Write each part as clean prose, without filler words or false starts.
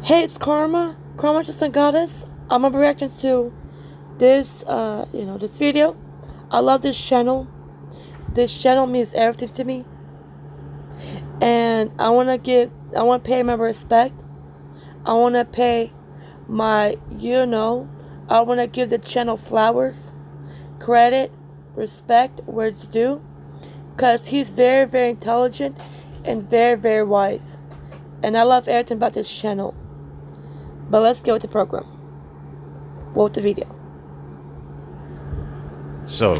Hey, it's Karma. Karma just a goddess. I'm gonna be reacting to this, this video. I love this channel. This channel means everything to me, and I wanna pay my respect. I wanna pay my, I wanna give the channel flowers, credit, respect where it's due, cause he's very, very intelligent and very, very wise, and I love everything about this channel. But let's get with the program. With the video. So,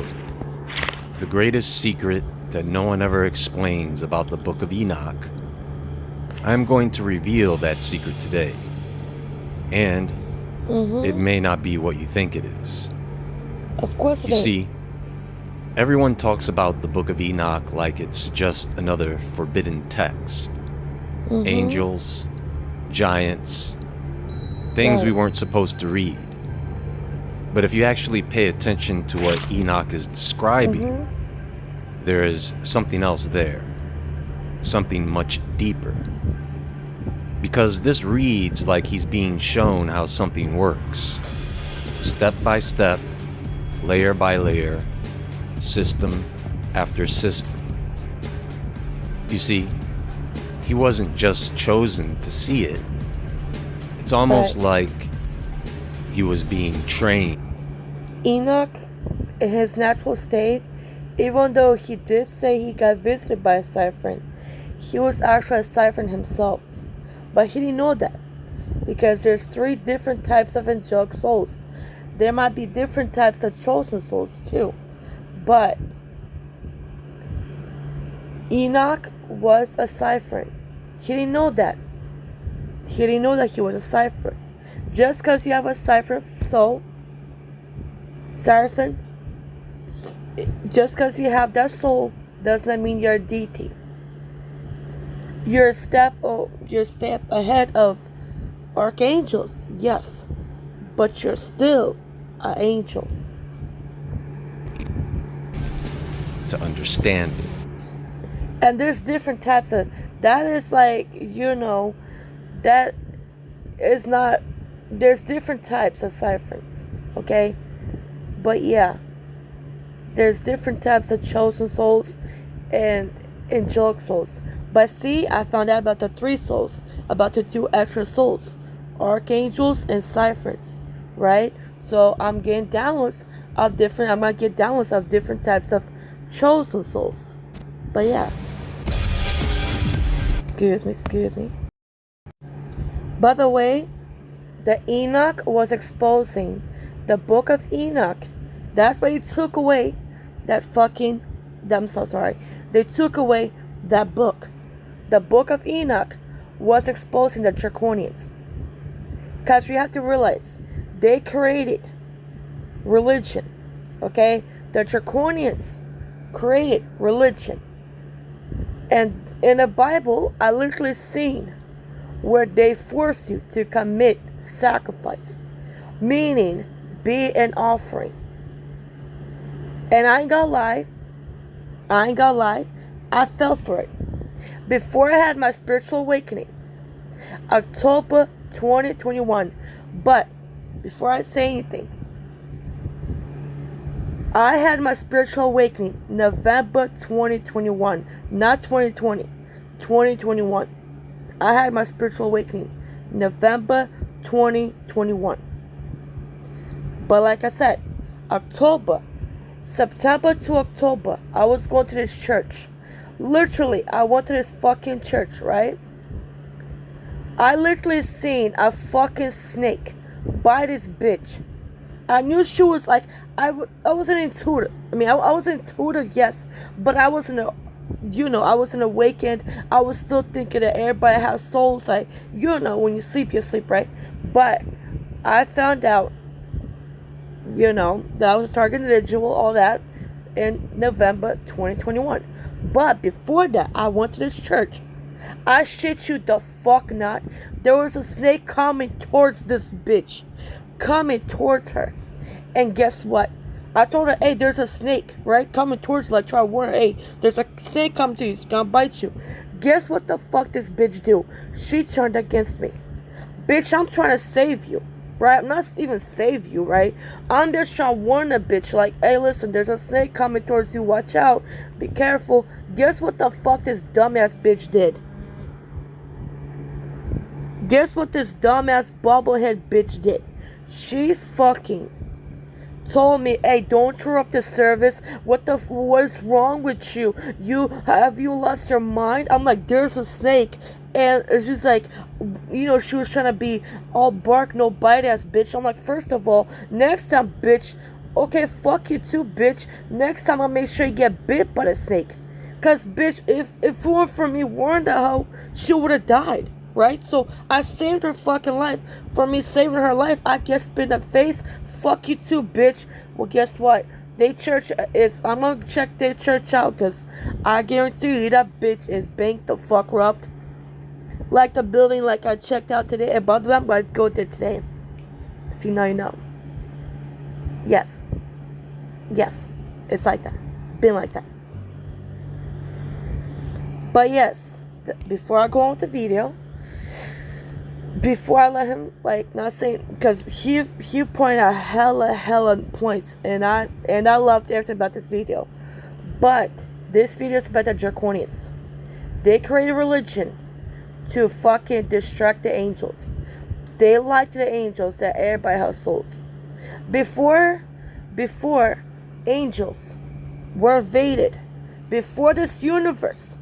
the greatest secret that no one ever explains about the Book of Enoch, I'm going to reveal that secret today. And it may not be what you think it is. Of course it You is. see, everyone talks about the Book of Enoch like it's just another forbidden text. Angels, giants, things we weren't supposed to read. But if you actually pay attention to what Enoch is describing, there is something else there. Something much deeper. Because this reads like he's being shown how something works. Step by step, layer by layer, system after system. You see, he wasn't just chosen to see it. It's almost like he was being trained. Enoch, in his natural state, even though he did say he got visited by a Siphon, he was actually a Siphon himself. But he didn't know that, because there's 3 different types of angelic souls. There might be different types of chosen souls too. But Enoch was a Siphon. He didn't know that. He didn't know that he was a Siphon. Just because you have a Siphon soul, just because you have that soul doesn't mean you're a deity. You're a step ahead of archangels, yes, but you're still an angel. To understand it. And there's different types of, that is like, that is not, there's different types of Siphons, okay? But yeah, there's different types of chosen souls and angelic souls. But see, I found out about the 3 souls, about the 2 extra souls, archangels and Siphons, right? So I'm getting downloads of different types of chosen souls. But yeah. Excuse me. By the way, the Enoch was exposing the Book of Enoch. That's why they took away that fucking, I'm so sorry. They took away that book. The Book of Enoch was exposing the Draconians. Because we have to realize, they created religion. Okay? The Draconians created religion. And in the Bible, I literally seen where they force you to commit sacrifice. Meaning, be an offering. And I ain't gonna lie, I fell for it. Before I had my spiritual awakening, October 2021. But before I say anything, I had my spiritual awakening November 2021, not 2020, 2021. I had my spiritual awakening November 2021. But like I said, September to October, I was going to this church. Literally, I went to this fucking church, right? I literally seen a fucking snake bite this bitch. I knew she was like, I wasn't intuitive. I mean, I was intuitive, yes, but I wasn't I wasn't awakened. I was still thinking that everybody has souls. Like, when you sleep, right? But I found out, that I was a target individual, all that, in November 2021. But before that, I went to this church. I shit you the fuck not. There was a snake coming towards this bitch. Coming towards her. And guess what? I told her, hey, there's a snake, right? Coming towards you, like, try to warn her, hey, there's a snake coming to you, it's gonna bite you. Guess what the fuck this bitch do? She turned against me. Bitch, I'm trying to save you. Right? I'm not even save you, right? I'm just trying to warn a bitch, like, hey, listen, there's a snake coming towards you. Watch out. Be careful. Guess what the fuck this dumbass bitch did? Guess what this dumbass bobblehead bitch did? She fucking told me, hey, don't interrupt the service. What's wrong with you? Have you lost your mind? I'm like, there's a snake. And it's just like, she was trying to be all bark, no bite ass bitch. I'm like, first of all, next time, bitch, okay, fuck you too, bitch. Next time I'll make sure you get bit by the snake. Cause bitch, if it weren't for me warning the hoe, she would have died. Right? So I saved her fucking life. For me saving her life, I get spit in the face. Fuck you too, bitch. Well, guess what? They church is. I'm gonna check their church out, because I guarantee you that bitch is banked the fuck robbed. Like the building, like I checked out today. And by the way, I'm gonna go there today. If you know, you know. Yes. Yes. It's like that. Been like that. But yes, before I go on with the video. Before I let him, like, not saying, because he pointed out hella points, and I loved everything about this video. But this video is about the Draconians. They created a religion to fucking distract the angels. They lied to the angels that everybody has souls. Before angels were invaded, before this universe,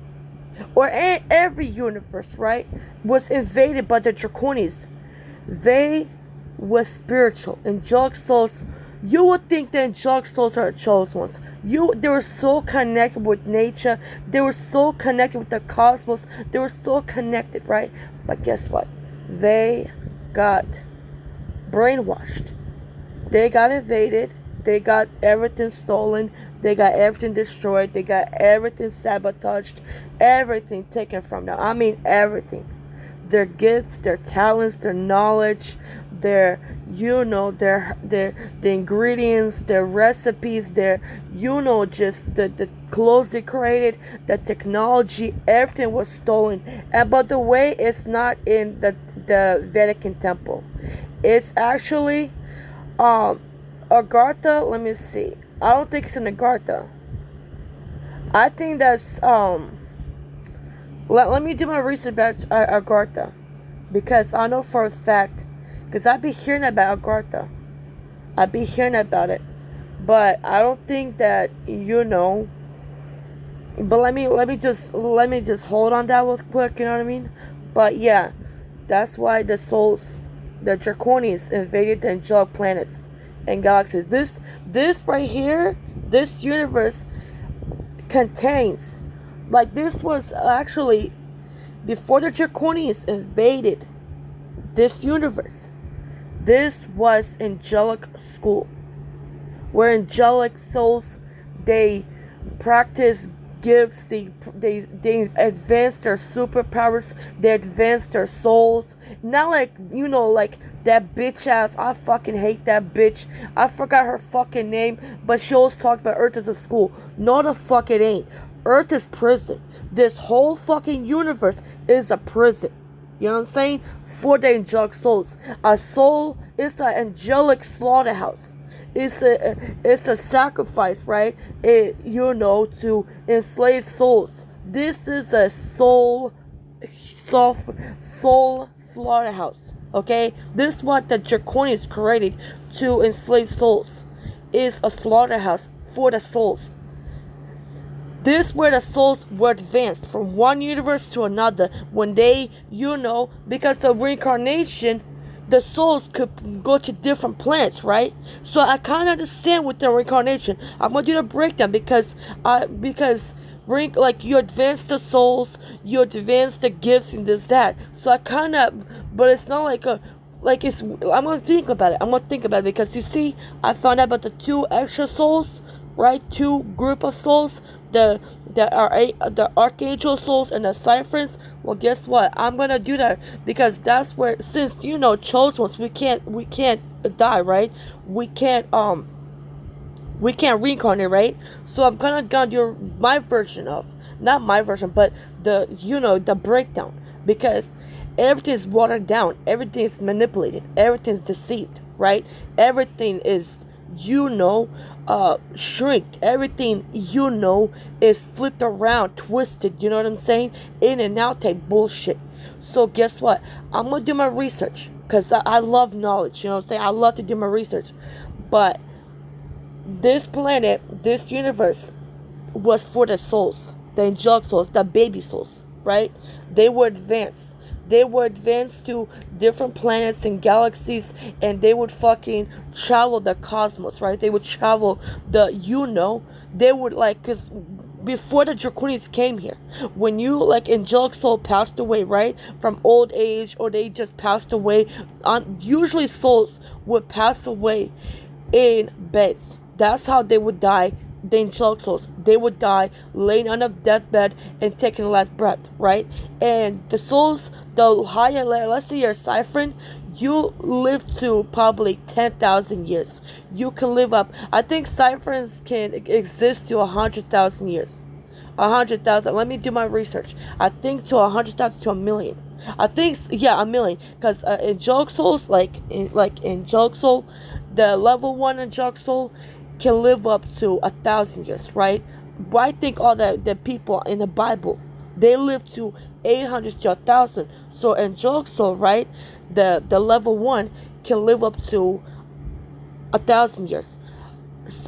or every universe, right, was invaded by the Draconians, they were spiritual, angelic souls. You would think the angelic souls are the chosen ones. They were so connected with nature. They were so connected with the cosmos. They were so connected, right? But guess what? They got brainwashed. They got invaded. They got everything stolen. They got everything destroyed. They got everything sabotaged. Everything taken from them. I mean everything. Their gifts, their talents, their knowledge, their the ingredients, their recipes, just the clothes they created, the technology, everything was stolen. And by the way, it's not in the Vatican Temple. It's actually Agartha. Let me see. I don't think it's in Agartha. I think that's let me do my research about Agartha, because I know for a fact, because I be hearing about Agartha. I be hearing about it, but I don't think that But let me just hold on that real quick. You know what I mean? But yeah, that's why the Draconians invaded the angelic planets and galaxies. This right here, this universe contains, like, this was actually before the Draconians invaded this universe. This was angelic school, where angelic souls, they practice gifts, they advance their superpowers, they advance their souls. Not like, like that bitch ass, I fucking hate that bitch. I forgot her fucking name, but she always talks about Earth as a school. No, the fuck it ain't. Earth is prison. This whole fucking universe is a prison. You know what I'm saying? For the angelic souls. A soul is an angelic slaughterhouse. It's a sacrifice, right? To enslave souls. This is a soul slaughterhouse. Okay? This is what the Draconians created to enslave souls. Is a slaughterhouse for the souls. This is where the souls were advanced from one universe to another. When they, because of reincarnation, the souls could go to different planets, right? So I kind of understand with the reincarnation. I'm going to do the breakdown because you advance the souls, you advance the gifts and this, that. So I kind of, but it's not I'm going to think about it. Because you see, I found out about the two extra souls, right? Two group of souls. The archangel souls and the cipherns. Well, guess what? I'm gonna do that because that's where, since chosen ones, we can't die, right? We can't reincarnate, right? So I'm gonna do my version of, not my version, but the breakdown, because Everything's watered down. Everything is manipulated. Everything's deceived, right? Everything is, shrink. Everything, is flipped around, twisted. You know what I'm saying? In and out type bullshit. So guess what? I'm going to do my research. Because I love knowledge. You know what I'm saying? I love to do my research. But this planet, this universe, was for the souls. The angelic souls. The baby souls. Right? They were advanced. They were advanced to different planets and galaxies, and they would fucking travel the cosmos, right? They would travel they would, like, because before the Draconians came here, when angelic soul passed away, right, from old age, or they just passed away, usually souls would pass away in beds. That's how they would die. The angelic souls, they would die laying on a deathbed and taking the last breath, right? And the souls, the higher, let's say you're a Cyphern, you live to probably 10,000 years. You can live up, I think Cypherns can exist to 100,000 years. 100,000, let me do my research. I think to 100,000 to a million. I think, yeah, a million. Because angelic souls, like angelic soul, the level 1 angelic soul, can live up to 1,000 years, right? But I think all the people in the Bible, they live to 800 to 1,000. So angelic soul, right? The level 1 can live up to 1,000 years.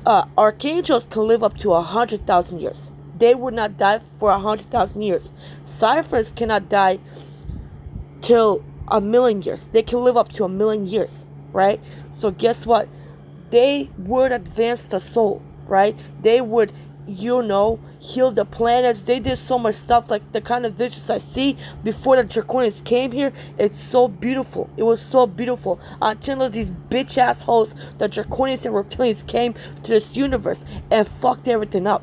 Archangels can live up to 100,000 years. They would not die for 100,000 years. Cyphers cannot die till a million years. They can live up to a million years, right? So guess what? They would advance the soul, right? They would, heal the planets. They did so much stuff, like the kind of visions I see before the Draconians came here. It's so beautiful. It was so beautiful. Until these bitch assholes, the Draconians and Reptilians, came to this universe and fucked everything up.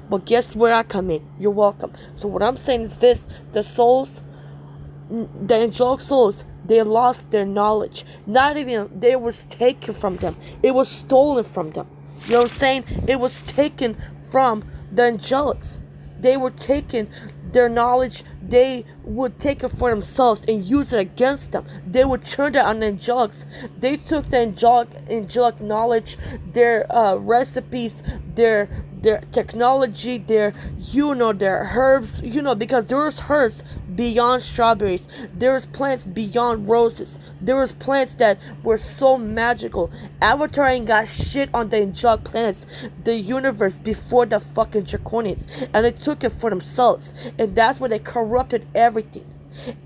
But guess where I come in? You're welcome. So what I'm saying is this: the souls, the angelic souls, they lost their knowledge. Not even, they was taken from them. It was stolen from them. You know what I'm saying? It was taken from the angelics. They were taken their knowledge. They would take it for themselves and use it against them. They would turn that on the angelics. They took the angelic knowledge, their recipes, their technology, their herbs, because there was herbs beyond strawberries. There was plants beyond roses. There was plants that were so magical. Avatar ain't got shit on the angelic planets, the universe, before the fucking Draconians, and they took it for themselves, and that's where they corrupted everything.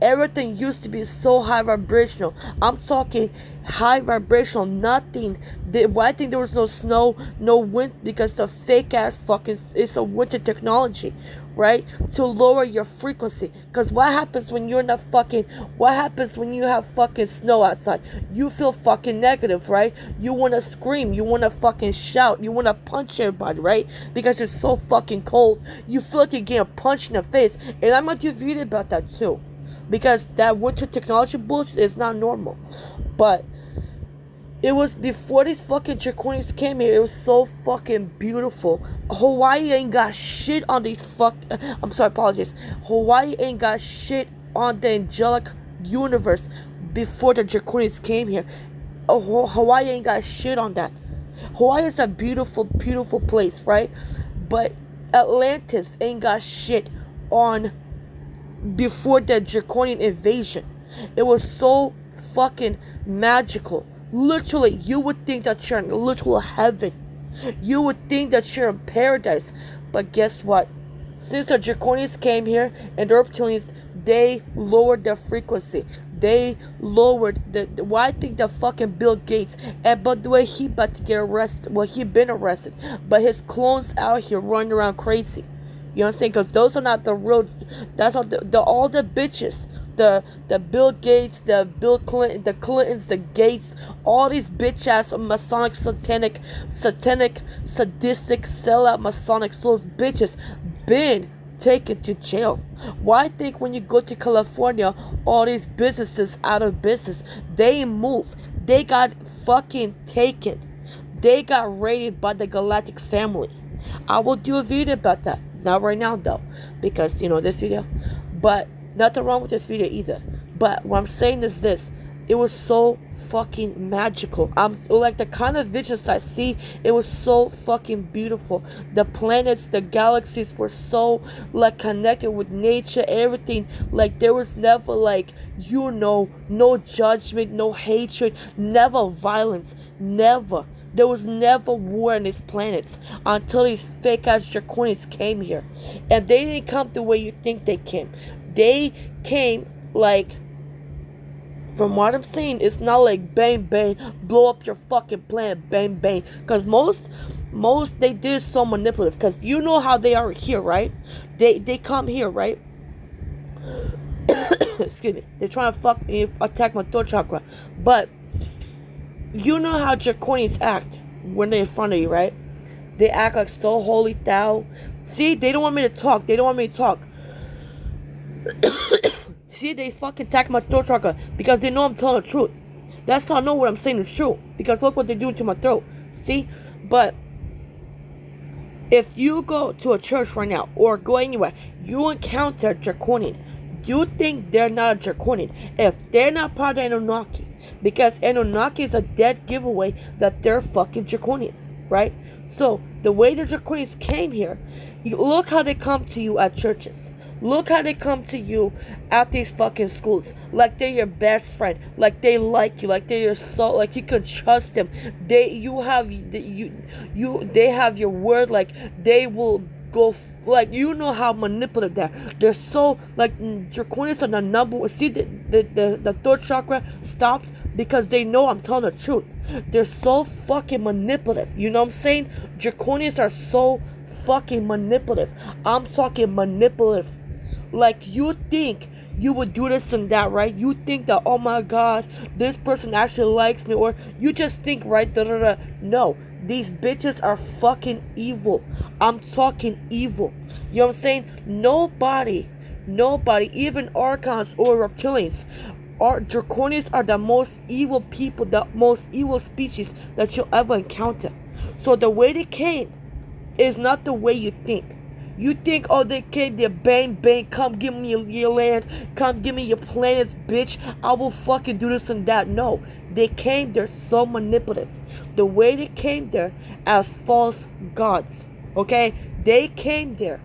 Everything used to be so high vibrational. I'm talking high vibrational. Nothing. I think there was no snow, no wind, because the fake ass fucking, it's a winter technology, right? To lower your frequency. Because what happens when you're in a fucking, what happens when you have fucking snow outside? You feel fucking negative, right? You want to scream. You want to fucking shout. You want to punch everybody, right? Because it's so fucking cold. You feel like you're getting punched in the face. And I'm going to do a video about that too. Because that winter technology bullshit is not normal. But it was before these fucking Draconians came here. It was so fucking beautiful. Hawaii ain't got shit on these apologies. Hawaii ain't got shit on the angelic universe before the Draconians came here. Hawaii ain't got shit on that. Hawaii is a beautiful, beautiful place, right? But Atlantis ain't got shit on before the Draconian invasion. It was so fucking magical. Literally, you would think that you're in literal heaven. You would think that you're in paradise. But guess what? Since the Draconians came here and the Reptilians, they lowered their frequency. They lowered why I think that fucking Bill Gates, but the way he about to get arrested, well, he been arrested, but his clones out here running around crazy. You know what I'm saying? Because those are not the real, that's not all the bitches. The Bill Gates, the Bill Clinton, the Clintons, the Gates, all these bitch ass Masonic, satanic, sadistic, sellout Masonic souls bitches been taken to jail. Why I think when you go to California, all these businesses out of business, they move. They got fucking taken. They got raided by the Galactic family. I will do a video about that. Not right now though, because this video, but nothing wrong with this video either. But what I'm saying is this. It was so fucking magical. Like the kind of visions I see, it was so fucking beautiful. The planets, the galaxies were so like connected with nature, everything. Like there was never like, no judgment, no hatred, never violence, never. There was never war on these planets until these fake ass Draconians came here. And they didn't come the way you think they came. They came like, from what I'm saying, it's not like bang bang, blow up your fucking planet, bang bang. Cause most they did so manipulative. Cause you know how they are here, right? They come here, right? Excuse me. They're trying to fuck me, attack my throat chakra. But you know how Draconians act when they're in front of you, right? They act like so holy thou. See, they don't want me to talk. They don't want me to talk. See, they fucking attack my throat chakra because they know I'm telling the truth. That's how I know what I'm saying is true. Because look what they're doing to my throat. See? But if you go to a church right now or go anywhere, you encounter a Draconian. You think they're not a Draconian if they're not part of Anunnaki. Because Anunnaki is a dead giveaway that they're fucking Draconians. Right? So, the way the Draconians came here, look how they come to you at churches. Look how they come to you at these fucking schools. Like they're your best friend. Like they like you. Like they're your soul. Like you can trust them. They have your word. Like they will go. Like you know how manipulative they are. They're so like Draconians are the number one. See the third chakra stopped because they know I'm telling the truth. They're so fucking manipulative. You know what I'm saying? Draconians are so fucking manipulative. I'm talking manipulative. Like you think you would do this and that, right? You think that, oh my god, this person actually likes me, or you just think, right? No, these bitches are fucking evil. I'm talking evil. You know what I'm saying? Nobody, even Archons or Reptilians, Draconians are the most evil people, the most evil species that you'll ever encounter. So the way they came is not the way you think. You think, oh, they came there, bang, bang, come give me your land, come give me your planets, bitch, I will fucking do this and that. No, they came there so manipulative. The way they came there as false gods, okay? They came there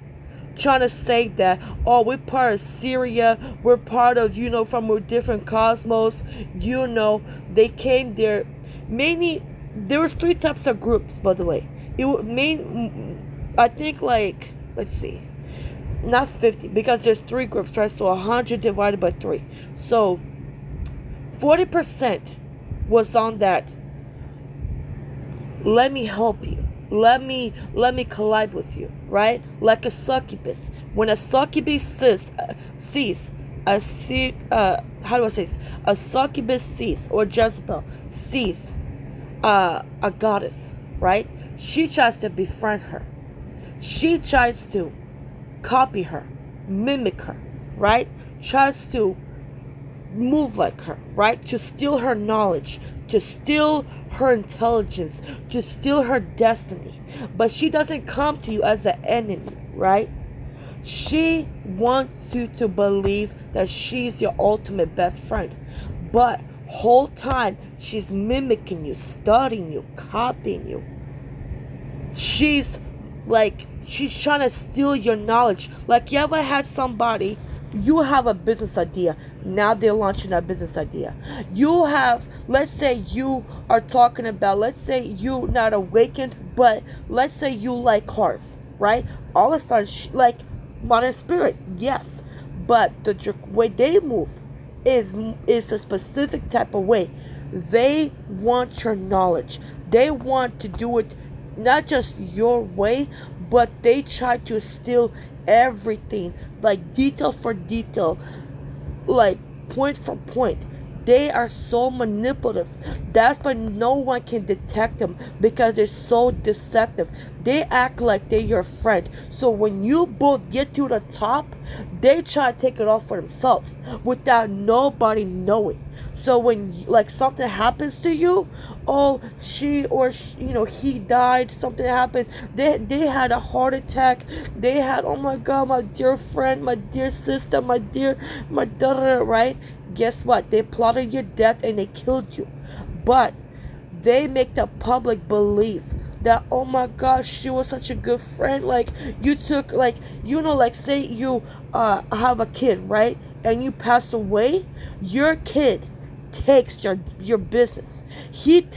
trying to say that, oh, we're part of Syria, we're part of, from a different cosmos, they came there. Mainly, there was 3 types of groups, by the way. It was I think like, let's see, not 50, because there's 3 groups, right? So 100 divided by 3. So 40% was on that, let me help you. Let me collide with you, right? Like a succubus. When a succubus sees a succubus sees, or Jezebel sees a goddess, right? She tries to befriend her. She tries to copy her, mimic her, right? Tries to move like her, right? To steal her knowledge, to steal her intelligence, to steal her destiny. But she doesn't come to you as an enemy, right? She wants you to believe that she's your ultimate best friend. But whole time she's mimicking you, studying you, copying you. She's trying to steal your knowledge. Like, you ever had somebody, you have a business idea, now they're launching that business idea. You have, let's say you are talking about, let's say you not awakened, but let's say you like cars, right? All of a sudden, like modern spirit, yes, but the way they move is a specific type of way. They want your knowledge. They want to do it not just your way, but they try to steal everything, like detail for detail, like point for point. They are so manipulative. That's why no one can detect them, because they're so deceptive. They act like they're your friend. So when you both get to the top, they try to take it off for themselves without nobody knowing. So when like something happens to you, oh, she or he died, something happened, they had a heart attack, they had, oh my god, my dear friend, my dear sister, my daughter, right? Guess what? They plotted your death and they killed you. But they make the public believe that, oh my gosh, she was such a good friend. Like, you took, like, like, say you have a kid, right? And you pass away, your kid takes your business. It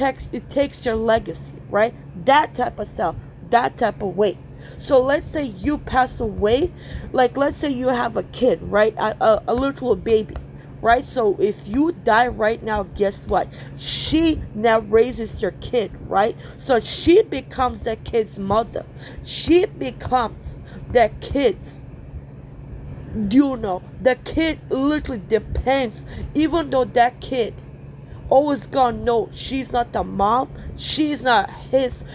takes your legacy, right? That type of self, that type of way. So let's say you pass away, like, let's say you have a kid, right? A little baby, right? So if you die right now, guess what? She now raises your kid, right? So she becomes that kid's mother. She becomes that kid's, the kid literally depends, even though that kid always gonna know she's not the mom, she's not his,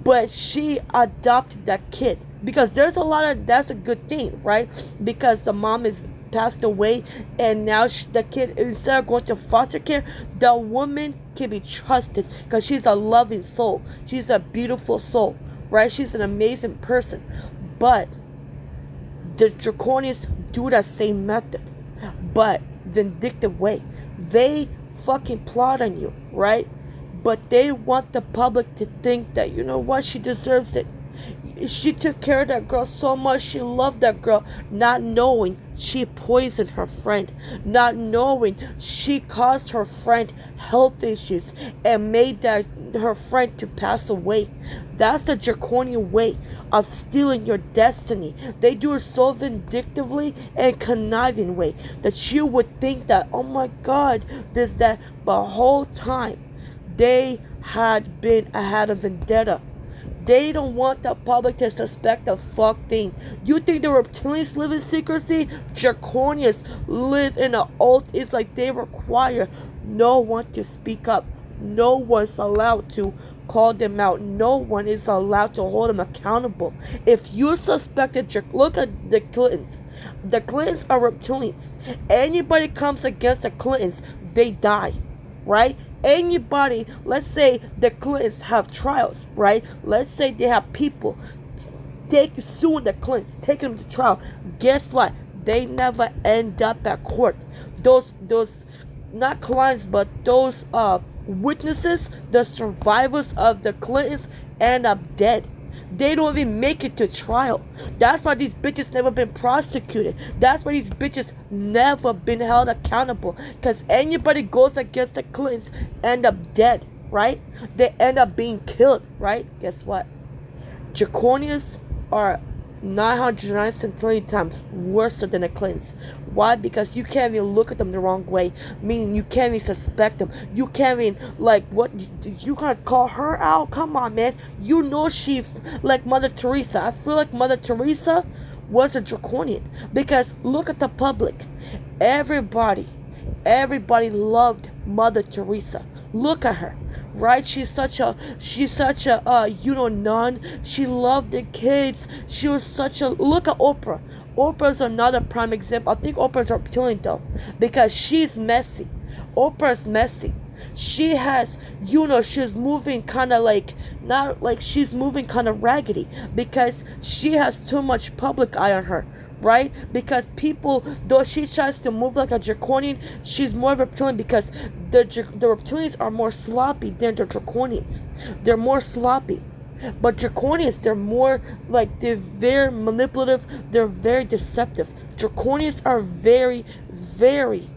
but she adopted that kid. Because there's a lot of, that's a good thing, right? Because the mom is passed away, and now the kid, instead of going to foster care, the woman can be trusted because she's a loving soul, she's a beautiful soul, right? She's an amazing person. But the Draconians do that same method, but vindictive way. They fucking plot on you, right? But they want the public to think that, you know what, she deserves it. She took care of that girl so much, she loved that girl, not knowing she poisoned her friend, not knowing she caused her friend health issues and made that her friend to pass away. That's the Draconian way of stealing your destiny. They do it so vindictively and conniving way that you would think that, oh my god, there's that, but the whole time they had been ahead of vendetta. They don't want the public to suspect a fuck thing. You think the Reptilians live in secrecy? Draconians live in an oath. It's like they require no one to speak up. No one's allowed to call them out. No one is allowed to hold them accountable. If you suspect a look at the Clintons. The Clintons are Reptilians. Anybody comes against the Clintons, they die, right? Anybody, let's say the Clintons have trials, right? Let's say they have people suing the Clintons, taking them to trial. Guess what? They never end up at court. Those not clients, but those witnesses, the survivors of the Clintons, end up dead. They don't even make it to trial. That's why these bitches never been prosecuted. That's why these bitches never been held accountable. Because anybody goes against the Clintons end up dead, right? They end up being killed, right? Guess what? Draconians are 909 centillion times worse than the Clintons. Why? Because you can't even look at them the wrong way. Meaning you can't even suspect them. You can't even, like, what, you can't call her out? Come on, man. You know she, like Mother Teresa. I feel like Mother Teresa was a Draconian. Because look at the public. Everybody loved Mother Teresa. Look at her, right? She's such a nun. She loved the kids. She was such a, look at Oprah. Oprah's another prime example. I think Oprah's reptilian though, because she's messy. Oprah's messy. She has, she's moving kind of like, not like she's moving kind of raggedy because she has too much public eye on her. Right? Because people, though she tries to move like a Draconian, she's more reptilian because the Reptilians are more sloppy than the Draconians. They're more sloppy. But Draconians, they're more like, they're very manipulative, they're very deceptive. Draconians are very, very,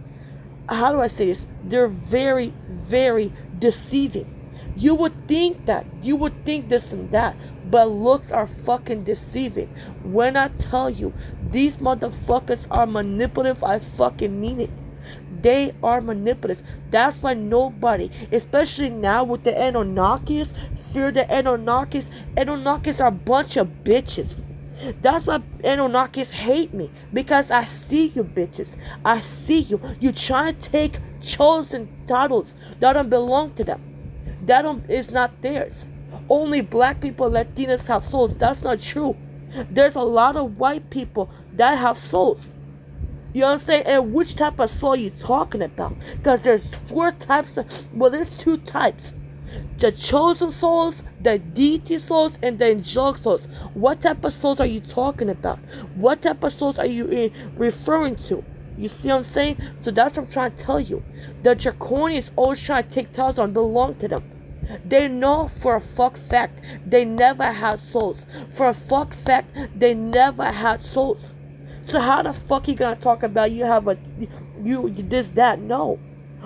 how do I say this? They're very, very deceiving. You would think this and that, but looks are fucking deceiving. When I tell you, these motherfuckers are manipulative, I fucking mean it. They are manipulative. That's why nobody, especially now with the Anunnakis, fear the Anunnakis. Anunnakis are a bunch of bitches. That's why Anunnakis hate me. Because I see you bitches. I see you. You trying to take chosen titles that don't belong to them. That is not theirs. Only black people, Latinas have souls. That's not true. There's a lot of white people that have souls. You know what I'm saying? And which type of soul are you talking about? Because there's 4 types of, well, there's 2 types. The chosen souls, the deity souls, and the angelic souls. What type of souls are you talking about? What type of souls are you referring to? You see what I'm saying? So that's what I'm trying to tell you. The Draconians always try to take titles on belong to them. They know for a fuck fact they never had souls. For a fuck fact they never had souls. So how the fuck you gonna talk about you have a you this that? No.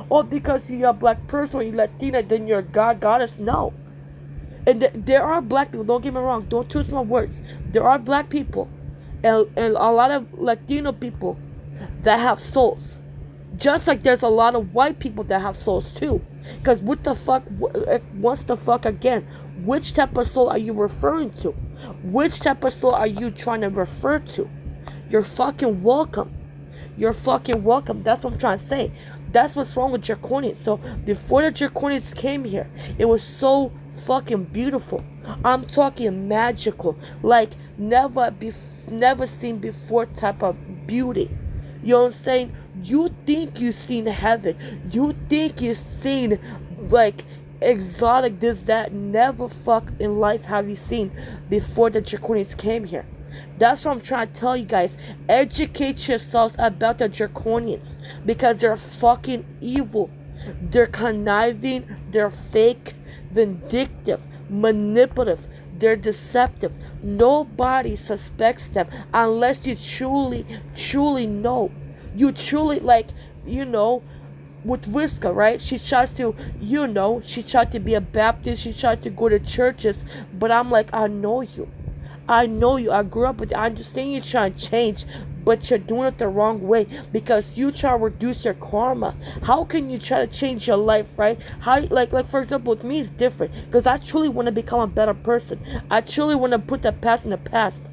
Or because you're a black person or you're Latina then you're a god goddess? No. And there are black people, don't get me wrong, don't twist my words. There are black people and a lot of Latino people that have souls. Just like there's a lot of white people that have souls too. Because what the fuck, once the fuck again, which type of soul are you referring to? Which type of soul are you trying to refer to? You're fucking welcome. You're fucking welcome. That's what I'm trying to say. That's what's wrong with Draconians. So before the Draconians came here, it was so fucking beautiful. I'm talking magical. Like never seen before type of beauty. You know what I'm saying? You think you've seen heaven. You think you've seen like exotic this, that. Never fuck in life have you seen before the Draconians came here. That's what I'm trying to tell you guys. Educate yourselves about the Draconians. Because they're fucking evil. They're conniving. They're fake. Vindictive. Manipulative. They're deceptive. Nobody suspects them unless you truly know. You truly, like, you know, with Whisker, right? She tries to, you know, she tried to be a Baptist. She tried to go to churches. But I'm like, I know you. I know you. I grew up with you. I understand you're trying to change, but you're doing it the wrong way because you try to reduce your karma. How can you try to change your life, right? How, like for example, with me, it's different because I truly want to become a better person. I truly want to put the past in the past.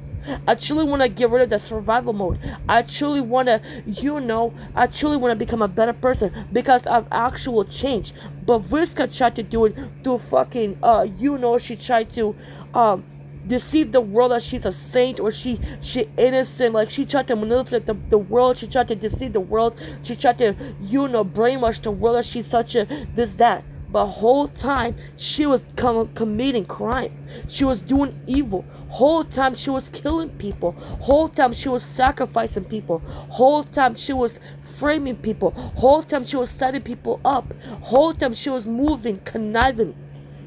I truly want to get rid of the survival mode. I truly want to, you know, I truly want to become a better person because of actual change. But Vriska tried to do it through fucking, you know, she tried to, deceive the world that she's a saint or she innocent. Like she tried to manipulate the world. She tried to deceive the world. She tried to, you know, brainwash the world that she's such a this that. But whole time she was committing crime. She was doing evil. Whole time she was killing people. Whole time she was sacrificing people. Whole time she was framing people. Whole time she was setting people up. Whole time she was moving, conniving.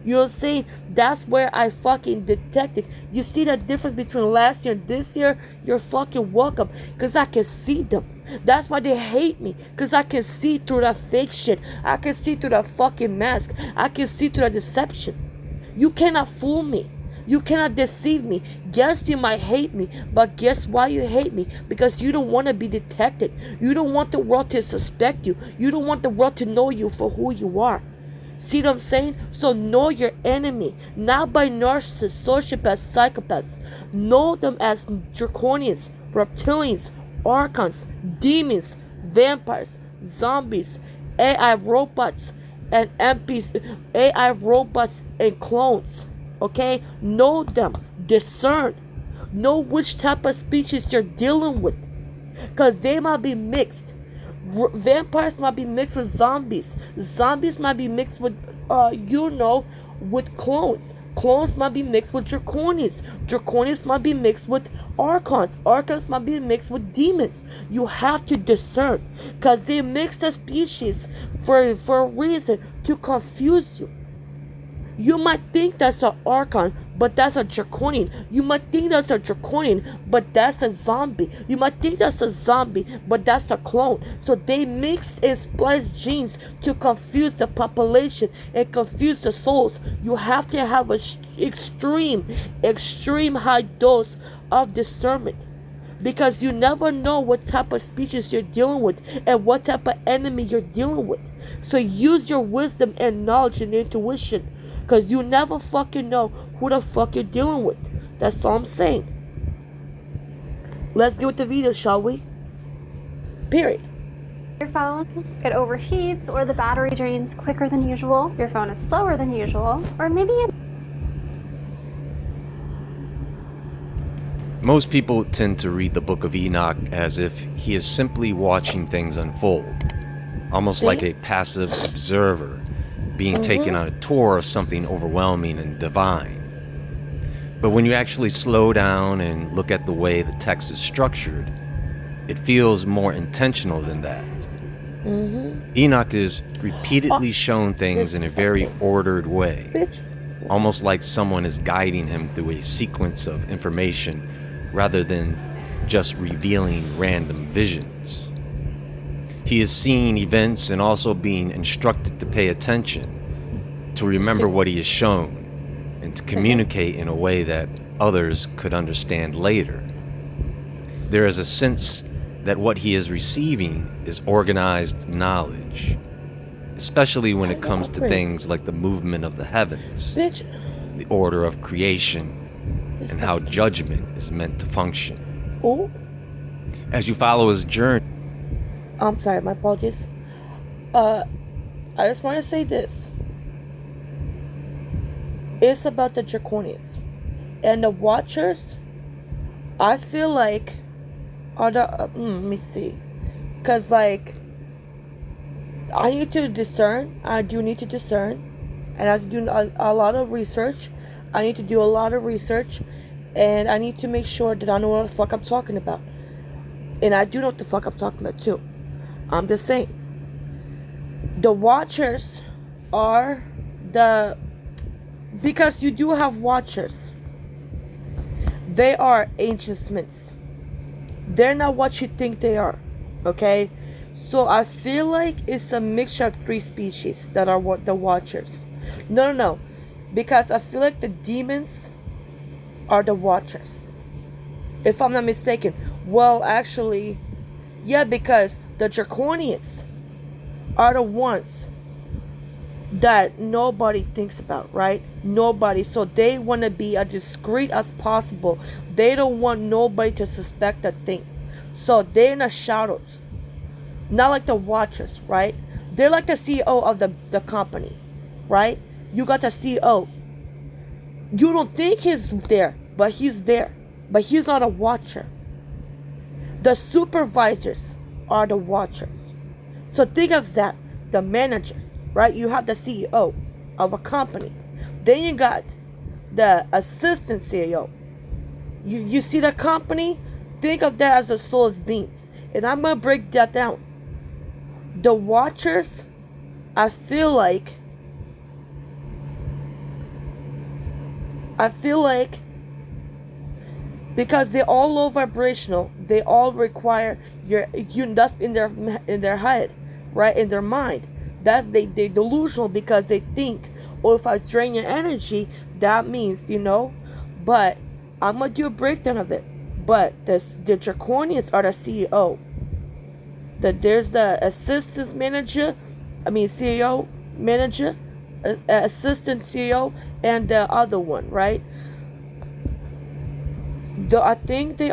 You know what I'm saying? That's where I fucking detected. You see the difference between last year and this year? You're fucking welcome. Because I can see them. That's why they hate me. Because I can see through that fake shit. I can see through that fucking mask. I can see through that deception. You cannot fool me. You cannot deceive me. Yes, you might hate me. But guess why you hate me? Because you don't want to be detected. You don't want the world to suspect you. You don't want the world to know you for who you are. See what I'm saying? So know your enemy, not by narcissists, sociopaths, psychopaths. Know them as Draconians, Reptilians, Archons, demons, vampires, zombies, AI robots, and MPs, AI robots and clones. Okay? Know them. Discern. Know which type of species you're dealing with. Because they might be mixed. Vampires might be mixed with zombies. Zombies might be mixed with, you know, with clones. Clones might be mixed with Draconians. Draconians might be mixed with Archons. Archons might be mixed with demons. You have to discern. Because they mix the species for a reason, to confuse you. You might think that's an Archon, but that's a Draconian. You might think that's a Draconian, but that's a zombie. You might think that's a zombie, but that's a clone. So they mixed and spliced genes to confuse the population and confuse the souls. You have to have an extreme high dose of discernment. Because you never know what type of species you're dealing with and what type of enemy you're dealing with. So use your wisdom and knowledge and intuition. Because you never fucking know who the fuck you're dealing with. That's all I'm saying. Let's get with the video, shall we? Period. Your phone, it overheats, or the battery drains quicker than usual, your phone is slower than usual, or maybe Most people tend to read the Book of Enoch as if he is simply watching things unfold, almost like a passive observer being taken on a tour of something overwhelming and divine. But when you actually slow down and look at the way the text is structured, it feels more intentional than that. Enoch is repeatedly shown things in a very ordered way, almost like someone is guiding him through a sequence of information rather than just revealing random visions. He is seeing events and also being instructed to pay attention, to remember what he is shown, and to communicate in a way that others could understand later. There is a sense that what he is receiving is organized knowledge, especially when it comes to things like the movement of the heavens, the order of creation, and how judgment is meant to function. As you follow his journey... I'm sorry, my apologies. I just want to say this. It's about the Draconians. And the Watchers, I feel like, are the... let me see. Because, like, I need to discern. I do need to discern. And I have to do a lot of research. I need to do a lot of research. And I need to make sure that I know what the fuck I'm talking about. And I do know what the fuck I'm talking about, too. I'm just saying. The Watchers are the... Because you do have Watchers. They are ancient smiths. They're not what you think they are. Okay? So I feel like it's a mixture of 3 species that are the Watchers. No. Because I feel like the demons are the Watchers. If I'm not mistaken. Well, actually, yeah, because the Draconians are the ones that nobody thinks about, right? Nobody. So they want to be as discreet as possible. They don't want nobody to suspect a thing. So they're in the shadows. Not like the Watchers, right? They're like the CEO of the company, right? You got the CEO. You don't think he's there, but he's there. But he's not a Watcher. The supervisors are the Watchers. So think of that. The managers, right? You have the CEO of a company. Then you got the assistant CEO. You see the company? Think of that as the soulless beings. And I'm going to break that down. The Watchers, I feel like because they're all low vibrational, they all require that's in their head, right? In their mind. They're delusional because they think, oh, if I drain your energy, that means, But I'm gonna do a breakdown of it. But the Draconians are the CEO. There's the assistant manager, CEO, manager, assistant CEO, and the other one, right? I think the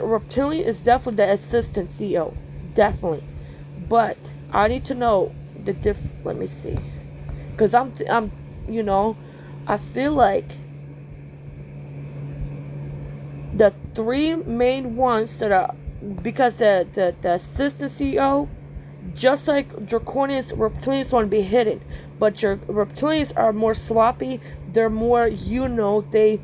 Reptilian is definitely the assistant CEO, definitely. But I need to know the let me see, because I feel like the 3 main ones that are, because the assistant CEO, just like Draconians, Reptilians want to be hidden, but your Reptilians are more sloppy. They're more, they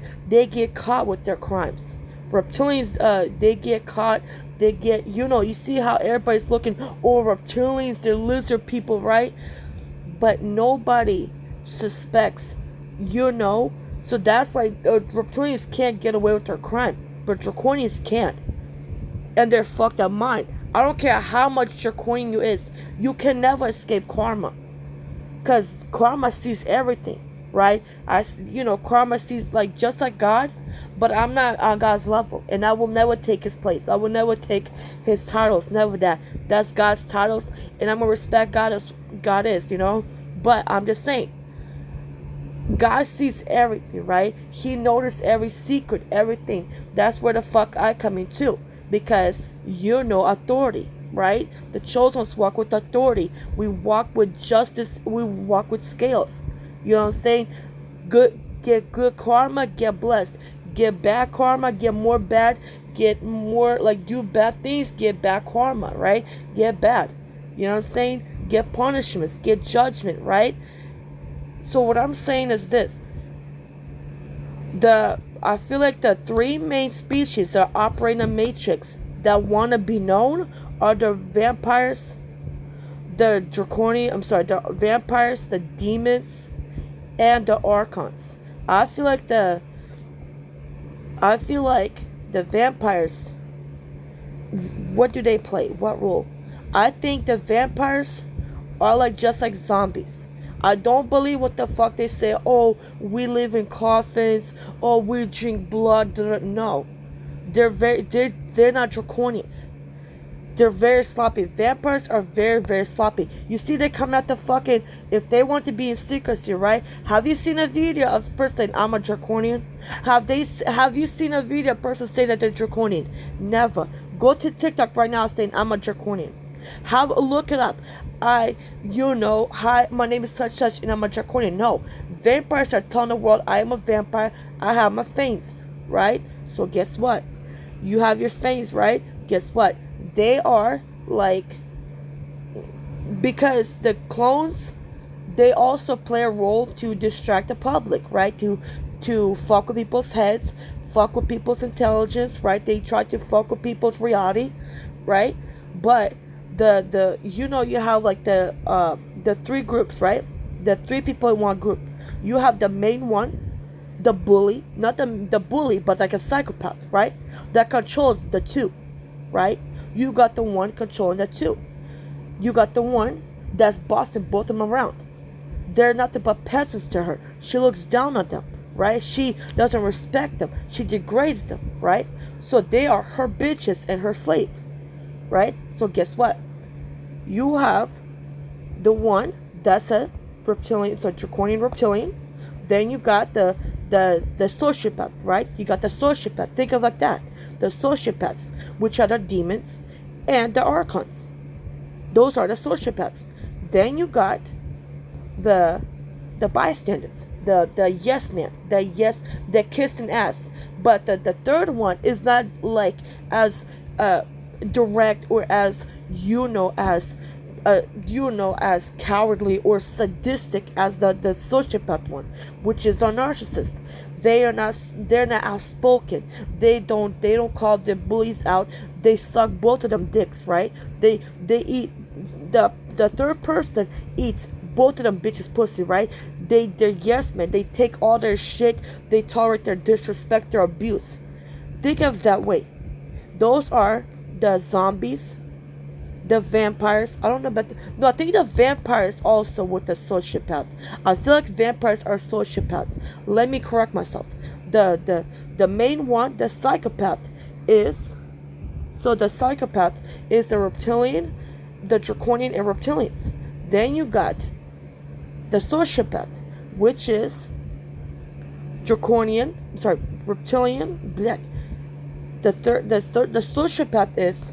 get caught with their crimes. Reptilians, they get caught. They get, you see how everybody's looking, oh, Reptilians, they're lizard people, right? But nobody suspects, So that's why Reptilians can't get away with their crime, but Draconians can't. And they're fucked up mind. I don't care how much Draconian you is, you can never escape karma. Because karma sees everything, right? Karma sees, just like God, but I'm not on God's level. And I will never take his place. I will never take his titles. Never that. That's God's titles. And I'm going to respect God as God is, But I'm just saying, God sees everything, right? He noticed every secret, everything. That's where the fuck I come in too. Because authority, right? The chosen ones walk with authority. We walk with justice. We walk with scales. You know what I'm saying? Get good karma, get blessed. get bad karma, get more bad, get more, like, do bad things, get bad karma, right? Get bad. You know what I'm saying? Get punishments, get judgment, right? So what I'm saying is this. I feel like the three main species that operate in the Matrix that want to be known are the vampires, the the vampires, the demons, and the archons. I feel like the vampires, what do they play? What role? I think the vampires are like just like zombies. I don't believe what the fuck they say. Oh, we live in coffins. Oh, we drink blood. No, they're not draconians. They're very sloppy. Vampires are very, very sloppy. You see, they come at the fucking, if they want to be in secrecy, right? Have you seen a video of a person saying, I'm a Draconian? Have you seen a video of a person saying that they're Draconian? Never. Go to TikTok right now saying, I'm a Draconian. Look it up. Hi, my name is such and I'm a Draconian. No. Vampires are telling the world, I am a vampire. I have my fangs, right? So guess what? You have your fangs, right? Guess what? They are like, because the clones, they also play a role to distract the public, right? To fuck with people's heads, fuck with people's intelligence, right? They try to fuck with people's reality, right? But you have like the three groups, right? The three people in one group. You have the main one, the bully, not the bully, but like a psychopath, right? That controls the two, right? You got the one controlling the two. You got the one that's bossing both of them around. They're nothing but peasants to her. She looks down on them, right? She doesn't respect them. She degrades them, right? So they are her bitches and her slaves, right? So guess what? You have the one that's a reptilian, it's a draconian reptilian. Then you got the sociopath, right? You got the sociopath. Think of like that. The sociopaths, which are the demons, and the archons. Those are the sociopaths. Then you got the bystanders, the yes man, the kissing ass. But the third one is not like as direct or as as cowardly or sadistic as the sociopath one, which is a narcissist. They're not outspoken. They don't call the bullies out. They suck both of them dicks, right? They eat, the third person eats both of them bitches pussy, right? They're yes men. They take all their shit. They tolerate their disrespect, their abuse. Think of it that way. Those are the zombies, the vampires. I don't know about no, I think the vampires also with the sociopath. I feel like vampires are sociopaths. Let me correct myself. The main one, the psychopath, is the psychopath is the reptilian, the draconian, and reptilians. Then you got the sociopath, which is reptilian, black. The sociopath is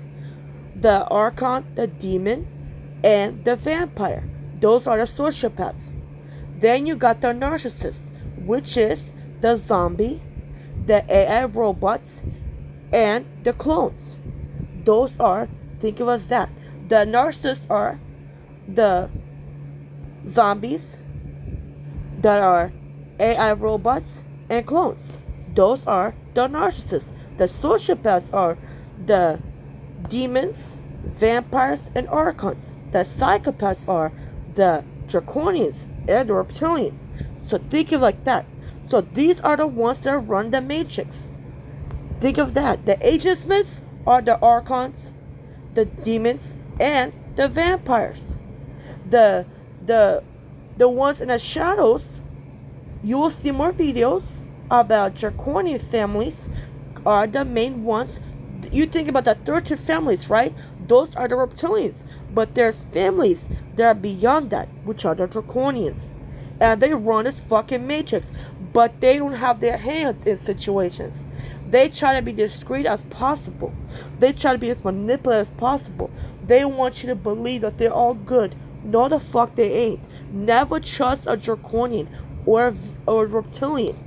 the archon, the demon, and the vampire. Those are the sociopaths. Then you got the narcissist, which is the zombie, the AI robots, and the clones. Those are, think of as that. The narcissists are the zombies that are AI robots and clones. Those are the narcissists. The sociopaths are the demons, vampires, and archons. The psychopaths are the draconians and the reptilians. So think of it like that. So these are the ones that run the Matrix. Think of that. The Agent Smiths are the archons, the demons, and the vampires. The ones in the shadows, you will see more videos about draconian families, are the main ones. You think about the 13 families, right? Those are the reptilians. But there's families that are beyond that, which are the draconians. And they run this fucking Matrix. But they don't have their hands in situations. They try to be discreet as possible. They try to be as manipulative as possible. They want you to believe that they're all good. No, the fuck they ain't. Never trust a draconian or a reptilian.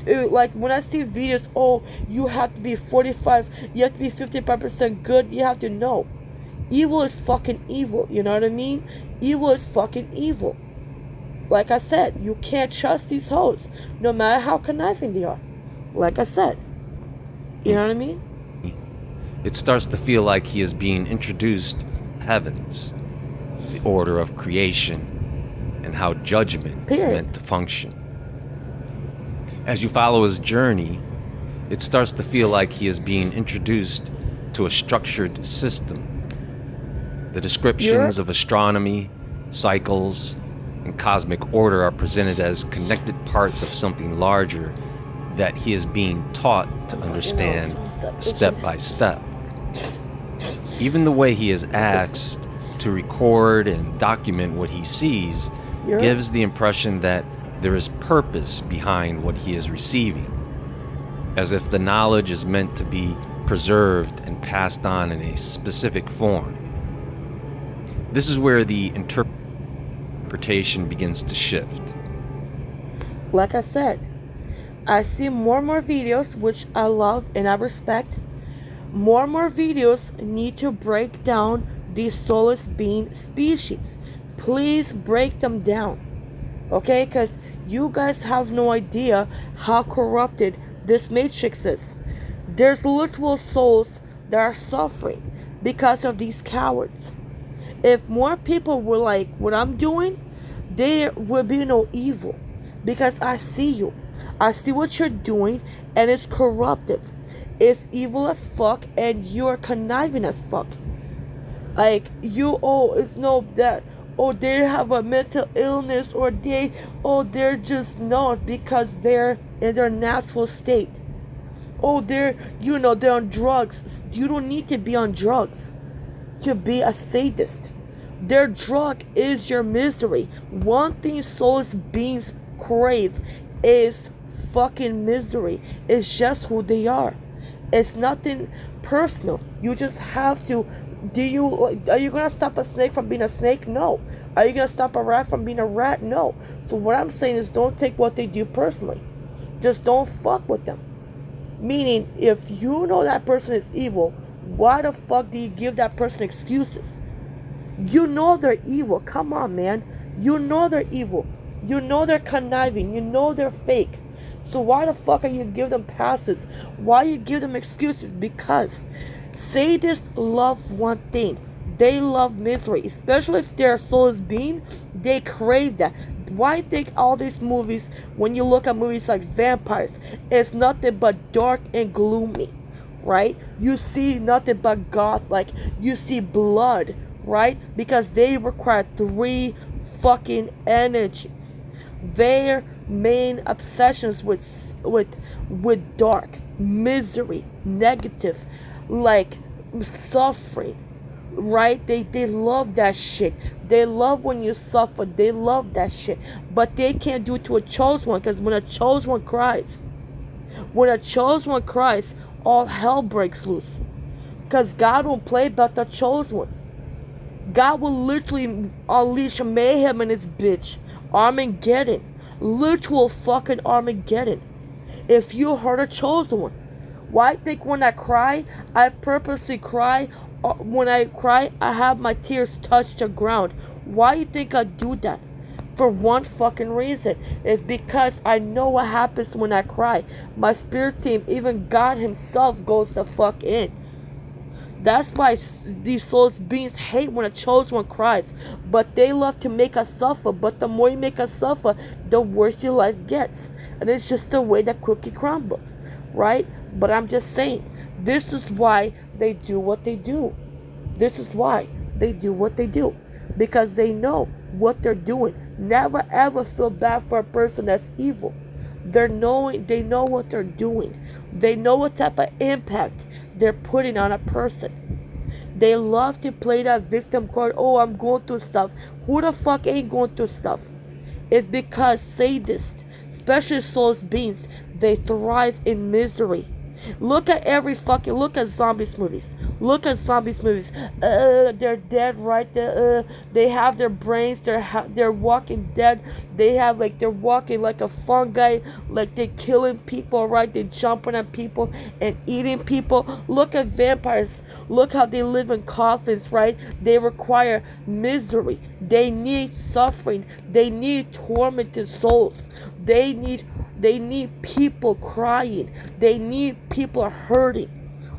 Like when I see videos, oh, you have to be 45, you have to be 55% good, you have to know. Evil is fucking evil, you know what I mean? Evil is fucking evil. Like I said, you can't trust these hoes, no matter how conniving they are. Like I said, you know what I mean? It starts to feel like he is being introduced to heavens, the order of creation, and how judgment is meant to function. As you follow his journey, it starts to feel like he is being introduced to a structured system. The descriptions of astronomy, cycles, and cosmic order are presented as connected parts of something larger that he is being taught to understand step by step. Even the way he is asked to record and document what he sees gives the impression that there is purpose behind what he is receiving, as if the knowledge is meant to be preserved and passed on in a specific form. This is where the interpretation begins to shift. Like I said, I see more and more videos, which I love and I respect. More and more videos need to break down these soulless being species. Please break them down. Okay? Because you guys have no idea how corrupted this matrix is. There's literal souls that are suffering because of these cowards. If more people were like what I'm doing, there would be no evil. Because I see you. I see what you're doing, and it's corruptive. It's evil as fuck, and you're conniving as fuck. Like, it's no that, they have a mental illness, or they're just, no, it's because they're in their natural state. They're on drugs. You don't need to be on drugs to be a sadist. Their drug is your misery. One thing soulless beings crave is fucking misery. It's just who they are. It's nothing personal. You just have to. Are you gonna stop a snake from being a snake? No. Are you gonna stop a rat from being a rat? No. So what I'm saying is, don't take what they do personally. Just don't fuck with them. Meaning, if you know that person is evil, why the fuck do you give that person excuses? You know they're evil. Come on, man. You know they're evil. You know they're conniving. You know they're fake. So why the fuck are you give them passes? Why you give them excuses? Because sadists love one thing. They love misery. Especially if they're a soulless being, they crave that. Why think all these movies, when you look at movies like vampires, it's nothing but dark and gloomy, right? You see nothing but goth, like you see blood, right? Because they require 3 fucking energies. Their main obsessions with dark, misery, negative, like suffering, right? They love that shit. They love when you suffer. They love that shit. But they can't do it to a chosen one, because when a chosen one cries, all hell breaks loose. Because God won't play about the chosen ones. God will literally unleash mayhem in his bitch. Armageddon. Literal fucking Armageddon. If you hurt a chosen one. Why think when I cry, I purposely cry? When I cry, I have my tears touch the ground. Why you think I do that? For one fucking reason. It's because I know what happens when I cry. My spirit team, even God himself, goes the fuck in. That's why these souls beings hate when a chosen one cries. But they love to make us suffer. But the more you make us suffer, the worse your life gets. And it's just the way that cookie crumbles. Right? But I'm just saying, this is why they do what they do. This is why they do what they do. Because they know what they're doing. Never ever feel bad for a person that's evil. They know what they're doing. They know what type of impact they're putting on a person. They love to play that victim card. Oh, I'm going through stuff. Who the fuck ain't going through stuff? It's because sadists, especially souls beings, they thrive in misery. Look at look at zombies movies. Look at zombies movies. They're dead, right? They have their brains. They're walking dead. They're walking like a fungi. Like they're killing people, right? They're jumping at people and eating people. Look at vampires. Look how they live in coffins, right? They require misery. They need suffering. They need tormented souls. They need people crying. They need people hurting,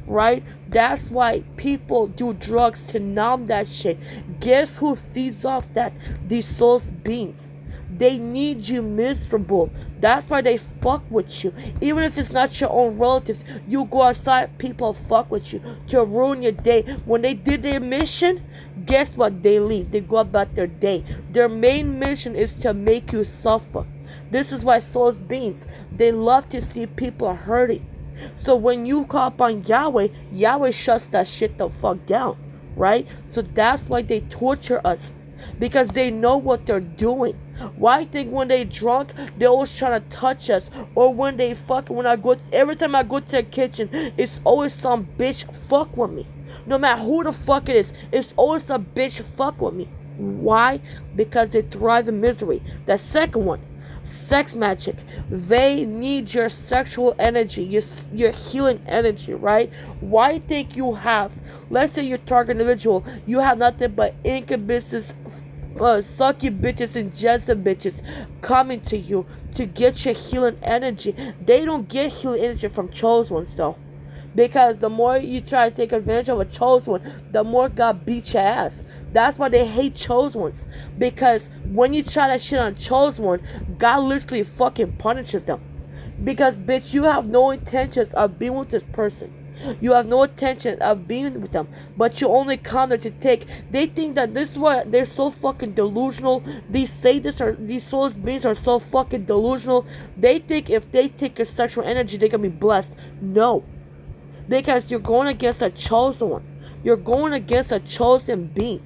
right? That's why people do drugs to numb that shit. Guess who feeds off that? These souls beings. They need you miserable. That's why they fuck with you. Even if it's not your own relatives, you go outside, people fuck with you to ruin your day. When they did their mission, guess what? They leave. They go about their day. Their main mission is to make you suffer. This is why souls beings, they love to see people hurting. So when you call upon Yahweh, Yahweh shuts that shit the fuck down, right? So that's why they torture us, because they know what they're doing. Why I think when they drunk, they always trying to touch us, or when they every time I go to the kitchen, it's always some bitch fuck with me. No matter who the fuck it is, it's always a bitch fuck with me. Why? Because they thrive in misery. The second one, sex magic. They need your sexual energy, your healing energy, right? Why think you have, let's say your target individual, you have nothing but incubuses, sucky bitches and Jezebel bitches coming to you to get your healing energy. They don't get healing energy from chosen ones though. Because the more you try to take advantage of a chosen one, the more God beats your ass. That's why they hate chosen ones. Because when you try that shit on chosen one, God literally fucking punishes them. Because, bitch, you have no intentions of being with this person. You have no intention of being with them. But you only come there to take. They think that this is why they're so fucking delusional. These sadists these souls beings are so fucking delusional. They think if they take your sexual energy, they're gonna be blessed. No. Because you're going against a chosen one. You're going against a chosen being.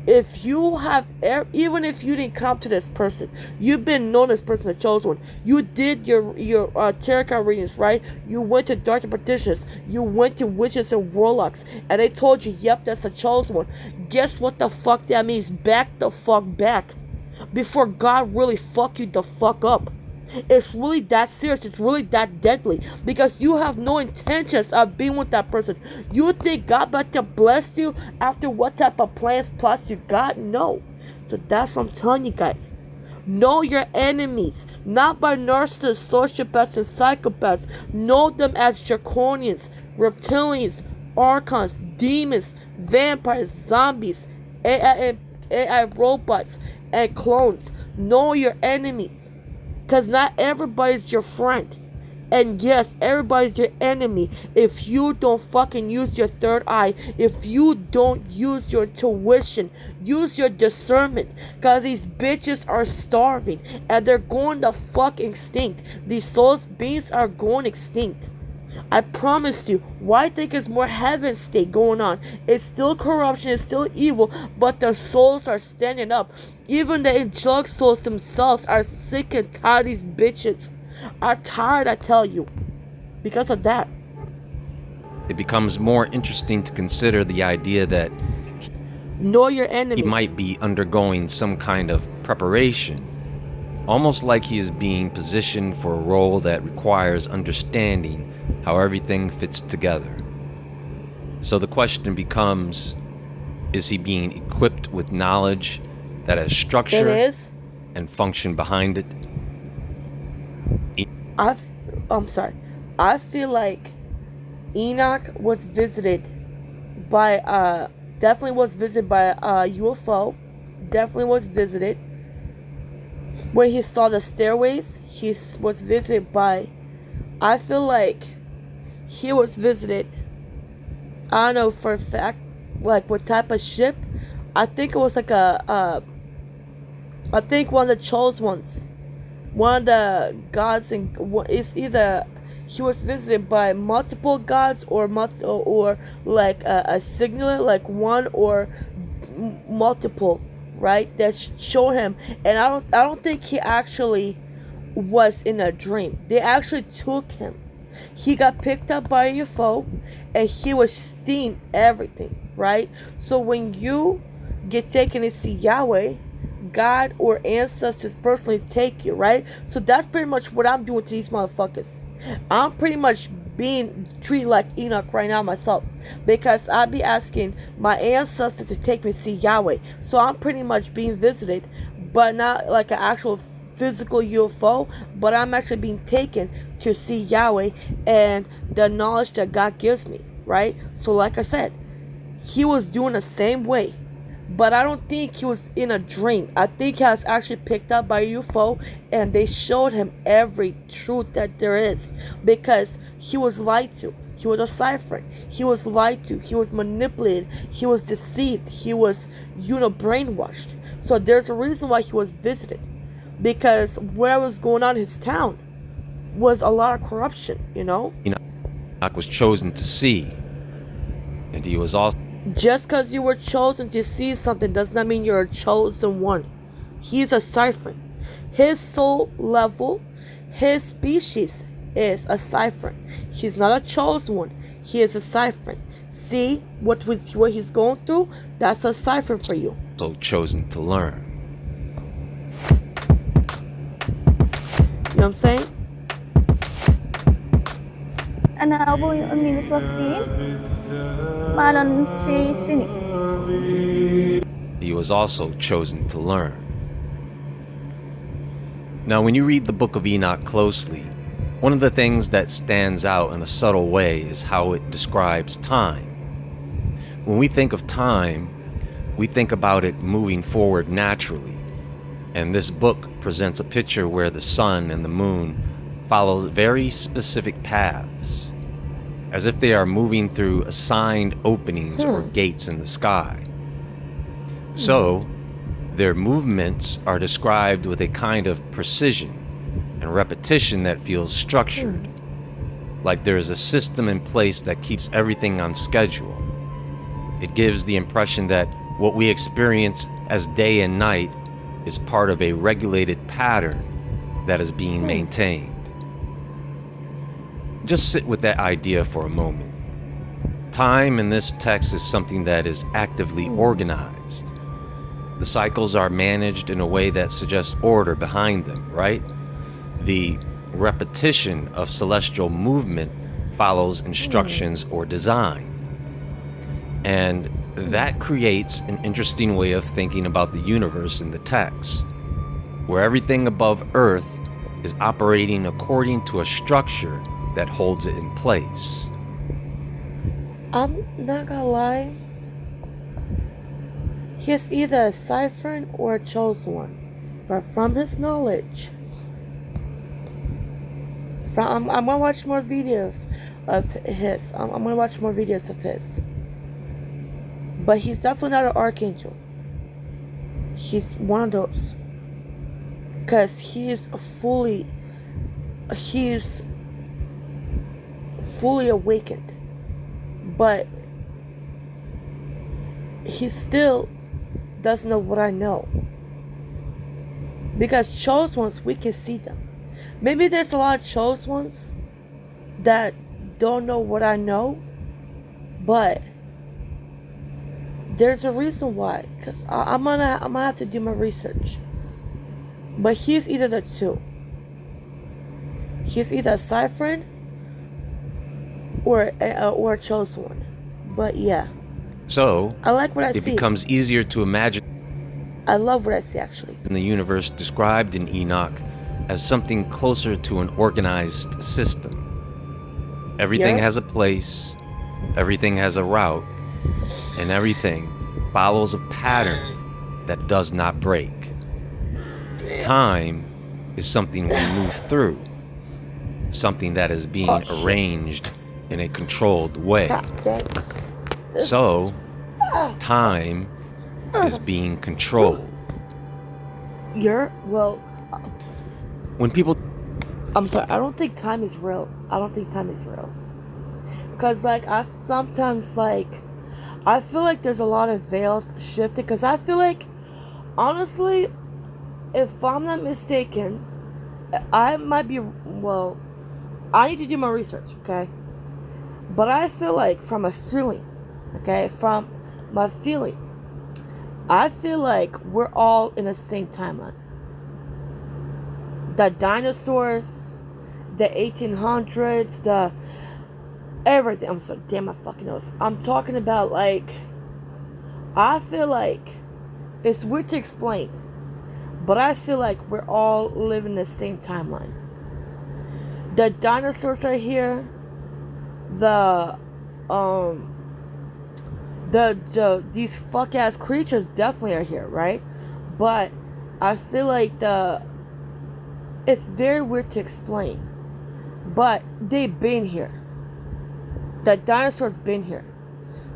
If you have, even if you didn't come to this person, you've been known as person, a chosen one. You did your tarot card readings, right? You went to dark practitioners. You went to witches and warlocks, and they told you, yep, that's a chosen one. Guess what the fuck that means? Back the fuck back, before God really fuck you the fuck up. It's really that serious. It's really that deadly. Because you have no intentions of being with that person. You think God about to bless you after what type of plans plus you got? No. So that's what I'm telling you guys. Know your enemies. Not by narcissists, sociopaths, and psychopaths. Know them as Draconians, Reptilians, Archons, demons, vampires, zombies, AI robots, and clones. Know your enemies. Because not everybody's your friend. And yes, everybody's your enemy if you don't fucking use your third eye. If you don't use your intuition. Use your discernment. Because these bitches are starving. And they're going to fuck extinct. These souls beings are going extinct. I promise you. Why I think it's more heaven state going on? It's still corruption, it's still evil, but their souls are standing up. Even the angelic souls themselves are sick and tired of these bitches. Are tired, I tell you. Because of that. It becomes more interesting to consider the idea that know your enemy. He might be undergoing some kind of preparation. Almost like he is being positioned for a role that requires understanding how everything fits together. So the question becomes, is he being equipped with knowledge that has structure and function behind it? I'm sorry. I feel like Enoch was visited by, definitely was visited by a UFO. Definitely was visited. When he saw the stairways, he was visited by, I feel like he was visited, I don't know for a fact, like what type of ship. I think it was like I think one of the chosen ones. One of the gods, and it's either he was visited by multiple gods or like a singular, like one or multiple, right? That show him, and I don't think he actually was in a dream. They actually took him. he got picked up by a UFO and he was seeing everything, right? So when you get taken to see Yahweh, God or ancestors personally take you, right? So that's pretty much what I'm doing to these motherfuckers. I'm pretty much being treated like Enoch right now myself, because I be asking my ancestors to take me to see Yahweh. So I'm pretty much being visited, but not like an actual physical UFO, but I'm actually being taken to see Yahweh and the knowledge that God gives me, right? So like I said, he was doing the same way, but I don't think he was in a dream. I think he was actually picked up by a UFO and they showed him every truth that there is, because he was lied to. He was a cipher. He was lied to. He was manipulated. He was deceived. He was, brainwashed. So there's a reason why he was visited, because what was going on in his town was a lot of corruption, Enoch was chosen to see, and he was also Just because you were chosen to see something does not mean you're a chosen one. He's a cipher. His soul level, his species is a cipher. He's not a chosen one. He is a cipher. See what he's going through? That's a cipher for you. chosen to learn. You know what I'm saying? أنا أبوي وأمي متوفين ما لهم شي سنة. He was also chosen to learn. Now, when you read the Book of Enoch closely, one of the things that stands out in a subtle way is how it describes time. When we think of time, we think about it moving forward naturally. And this book presents a picture where the sun and the moon follow very specific paths, as if they are moving through assigned openings or gates in the sky. So, their movements are described with a kind of precision and repetition that feels structured, like there is a system in place that keeps everything on schedule. It gives the impression that what we experience as day and night is part of a regulated pattern that is being maintained. Just sit with that idea for a moment. Time in this text is something that is actively organized. The cycles are managed in a way that suggests order behind them, right? The repetition of celestial movement follows instructions or design. And that creates an interesting way of thinking about the universe in the text, where everything above Earth is operating according to a structure that holds it in place. I'm not gonna lie. He is either a cipher or a chosen one. But from his knowledge, I'm gonna watch more videos of his. I'm gonna watch more videos of his. But he's definitely not an archangel. He's one of those. Because he's fully awakened. But he still doesn't know what I know. Because chosen ones, we can see them. Maybe there's a lot of chosen ones that don't know what I know, but there's a reason why. Because I'm gonna have to do my research. But he's either the two. He's either a cipher or a chosen one. But yeah. So, I like what I see. It becomes easier to imagine I love what I see, actually. in the universe described in Enoch as something closer to an organized system. Everything has a place, everything has a route, and everything follows a pattern that does not break. Time is something we move through, something that is being arranged in a controlled way. So, time is being controlled. When people... I'm sorry, I don't think time is real. Because, I sometimes, I feel like there's a lot of veils shifted. Because I feel like, honestly, if I'm not mistaken, I might be, I need to do my research, okay? But I feel like from a feeling, okay, from my feeling, I feel like we're all in the same timeline. The dinosaurs, the 1800s, the everything. I'm sorry, damn my fucking nose. I'm talking about like, I feel like it's weird to explain, but I feel like we're all living the same timeline. The dinosaurs are here. The these fuck ass creatures definitely are here, right? But I feel like it's very weird to explain, but they've been here. The dinosaurs been here.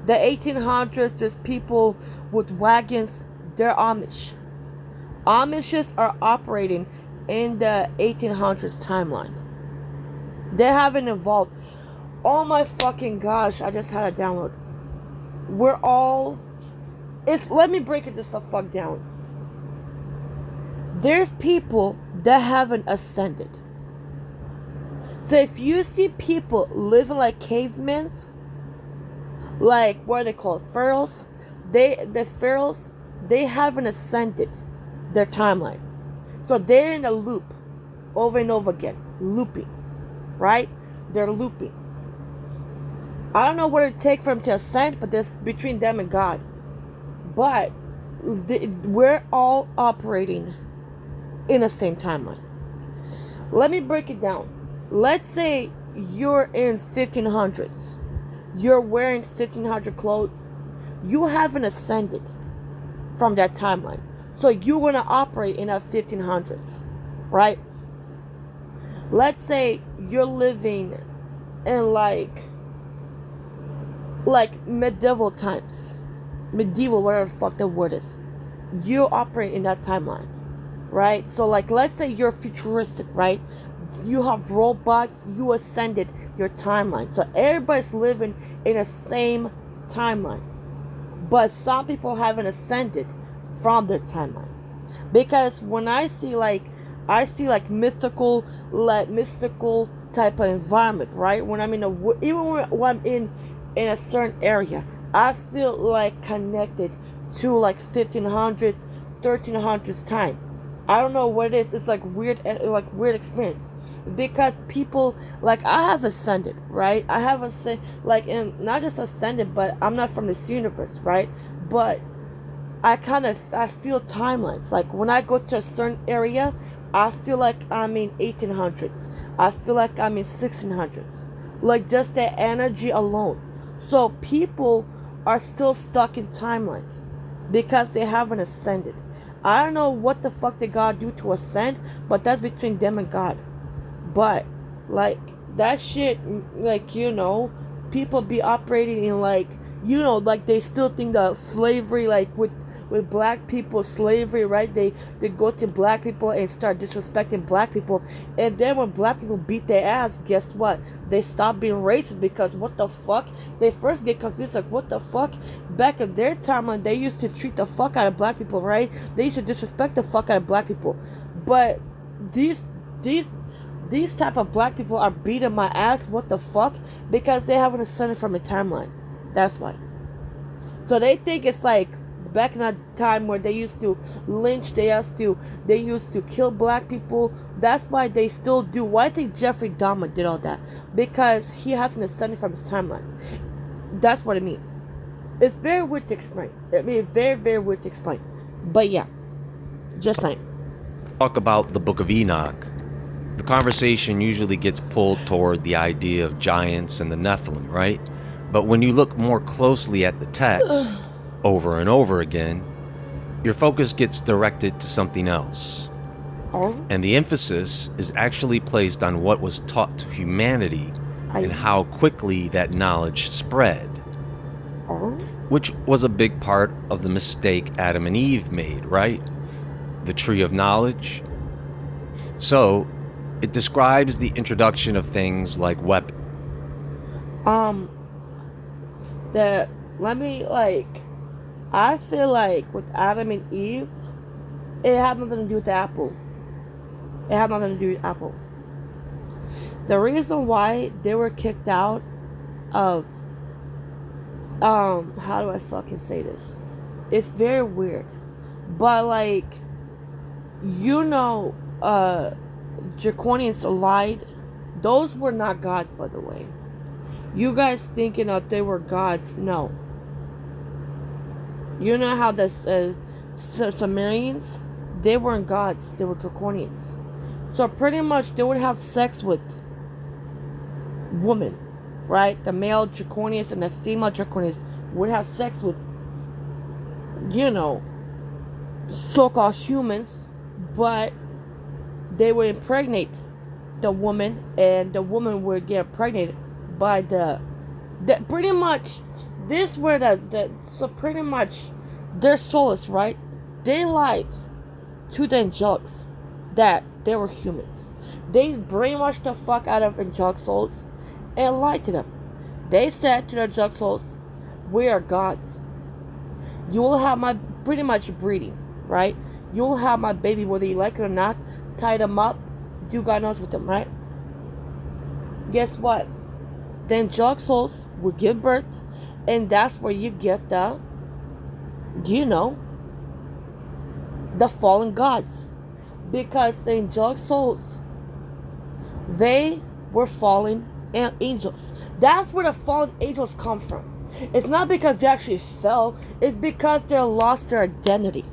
The 1800s, there's people with wagons. They're Amish. Amishes are operating in the 1800s timeline. They haven't evolved. Oh my fucking gosh, I just had a download. We're all... let me break this the fuck down. There's people that haven't ascended. So if you see people living like cavemen, like, what are they called? Pharaohs? The pharaohs, they haven't ascended their timeline. So they're in a loop over and over again. Looping. Right? They're looping. I don't know what it takes for them to ascend, but that's between them and God. But we're all operating in the same timeline. Let me break it down. Let's say you're in 1500s. You're wearing 1500 clothes. You haven't ascended from that timeline. So you're going to operate in the 1500s. Right? Let's say you're living in like medieval times. Medieval, whatever the fuck the word is. You operate in that timeline. Right? So like, let's say you're futuristic, right? You have robots, you ascended your timeline. So everybody's living in the same timeline. But some people haven't ascended from their timeline. Because when I see like mystical type of environment, right? When I'm even when I'm in a certain area, I feel like connected to like 1500s, 1300s time. I don't know what it is. It's like weird experience, because people like, I have ascended, right? I have not just ascended, but I'm not from this universe, right? But I feel timelines. Like when I go to a certain area, I feel like I'm in 1800s. I feel like I'm in 1600s. Like just the energy alone. So people are still stuck in timelines because they haven't ascended. I don't know what the fuck they gotta do to ascend, but that's between them and God. But like that shit, like, people be operating in like they still think that slavery, like with black people, slavery, right? They go to black people and start disrespecting black people, and then when black people beat their ass, guess what? They stop being racist, because what the fuck? They first get confused, like, what the fuck? Back in their timeline, they used to treat the fuck out of black people, right? They used to disrespect the fuck out of black people. But these type of black people are beating my ass, what the fuck? Because they haven't ascended from a timeline. That's why. So they think it's like back in that time where they used to lynch, they used to kill black people. That's why they still do. Why I think Jeffrey Dahmer did all that? Because he hasn't ascended from his timeline. That's what it means. It's very weird to explain. I mean, it's very, very weird to explain. But yeah, just saying. Talk about the Book of Enoch. The conversation usually gets pulled toward the idea of giants and the Nephilim, right? But when you look more closely at the text, over and over again, your focus gets directed to something else. And the emphasis is actually placed on what was taught to humanity and how quickly that knowledge spread, which was a big part of the mistake Adam and Eve made, right? The tree of knowledge. So it describes the introduction of things like weapons. I feel like with Adam and Eve, it had nothing to do with the apple. It had nothing to do with apple. The reason why they were kicked out of how do I fucking say this? It's very weird. But like, you know, Draconians lied. Those were not gods, by the way. You guys thinking that they were gods? No. You know how the Sumerians, they weren't gods, they were Draconians. So pretty much they would have sex with women, right? The male Draconians and the female Draconians would have sex with, you know, so-called humans, but they would impregnate the woman, and the woman would get impregnated by the pretty much this were so pretty much their souls, right? They lied to the angelics that they were humans. They brainwashed the fuck out of angelic souls and lied to them. They said to the angelic souls, we are gods. You will have my pretty much breeding, right? You will have my baby whether you like it or not. Tie them up, do God knows with them, right? Guess what? The angelic souls will give birth, and that's where you get the, you know, the fallen gods. Because the angelic souls, they were fallen angels. That's where the fallen angels come from. It's not because they actually fell, it's because they lost their identity.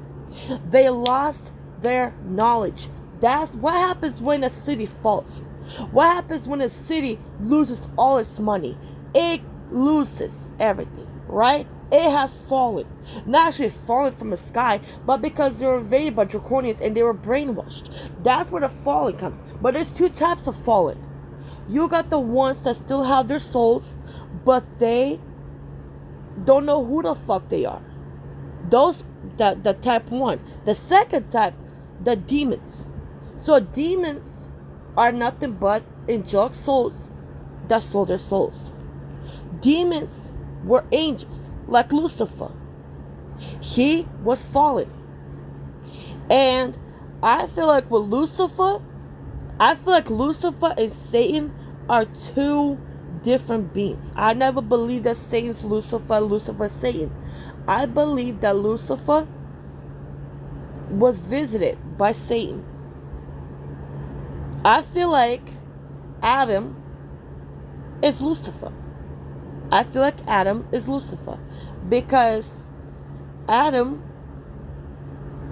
They lost their knowledge. That's what happens when a city falls. What happens when a city loses all its money? It loses everything, right? It has fallen. Not actually fallen from the sky, but because they were invaded by Draconians and they were brainwashed. That's where the fallen comes. But there's two types of fallen. You got the ones that still have their souls, but they don't know who the fuck they are. Those, the type 1. The second type, the demons. So demons are nothing but angelic souls that sold their souls. Demons were angels, like Lucifer. He was fallen. And I feel like with Lucifer, and Satan are two different beings. I never believed that Satan's Lucifer, Lucifer's Satan. I believe that Lucifer was visited by Satan. I feel like Adam is Lucifer. I feel like Adam is Lucifer. Because Adam,